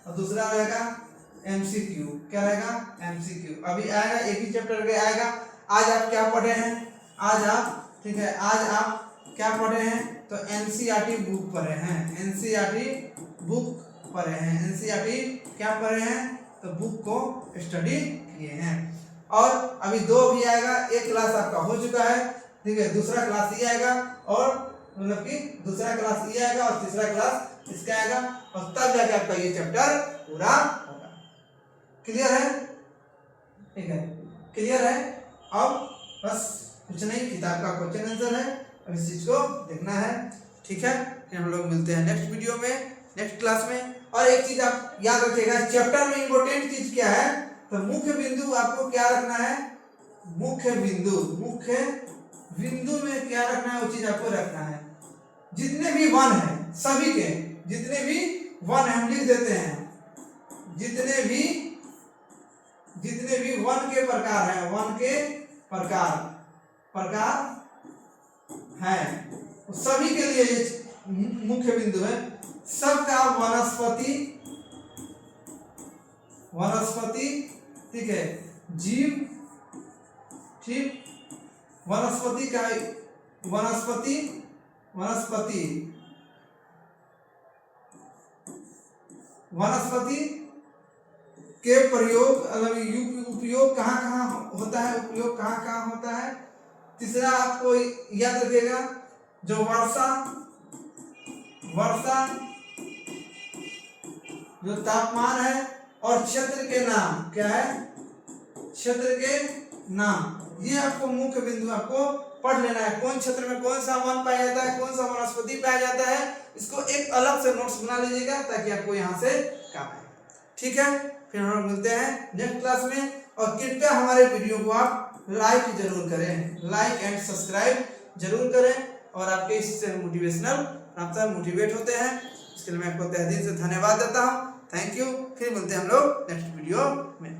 और दूसरा रहेगा एमसीक्यू। क्या रहेगा? एमसीक्यू। अभी आएगा, एक ही चैप्टर के आएगा। आज आप क्या पढ़े हैं? आज आप, ठीक है, आज आप क्या पढ़े हैं? तो एनसीईआरटी बुक पढ़े हैं, एनसीईआरटी क्या पढ़े हैं? तो बुक को स्टडी किए हैं। और अभी दो भी आएगा, एक क्लास आपका हो चुका है, ठीक है, दूसरा क्लास ये आएगा, और मतलब कि दूसरा क्लास ये आएगा और तीसरा क्लास इसका आएगा, और तब जाके आपका ये चैप्टर पूरा होगा। क्लियर है? ठीक है, क्लियर है। अब बस कुछ नहीं, किताब का क्वेश्चन आंसर है, अब इस चीज को देखना है, ठीक है। फिर हम लोग मिलते हैं नेक्स्ट वीडियो में, नेक्स्ट क्लास में। और एक चीज आप याद रखिएगा, चैप्टर में इंपॉर्टेंट चीज क्या है? तो मुख्य बिंदु आपको क्या रखना है? मुख्य बिंदु में क्या रखना है? वो चीज आपको रखना है। जितने भी वन है, सभी के जितने भी वन हम लिख देते हैं, जितने भी वन के प्रकार हैं, वन के प्रकार है, सभी के लिए ये मुख्य बिंदु है। सबका वनस्पति, ठीक है, जीव, ठीक, वनस्पति के प्रयोग, उपयोग कहाँ होता है? तीसरा आपको याद रखिएगा, जो वर्षा जो तापमान है, और क्षेत्र के नाम क्या है? क्षेत्र के नाम, ये आपको मुख्य बिंदु आपको पढ़ लेना है। कौन क्षेत्र में कौन सा वन पाया जाता है, कौन सा वनस्पति पाया जाता है, इसको एक अलग से नोट्स बना लीजिएगा, ताकि आपको यहाँ से काम आए, ठीक है। फिर हम लोग मिलते हैं नेक्स्ट क्लास में। और कृपया हमारे वीडियो को आप लाइक जरूर करें, लाइक एंड सब्सक्राइब जरूर करें, और आपके इससे मोटिवेट होते हैं। इसके लिए मैं आपको तहे दिल से धन्यवाद देता हूँ। Thank you. फिर मिलते हैं हम लोग नेक्स्ट वीडियो में।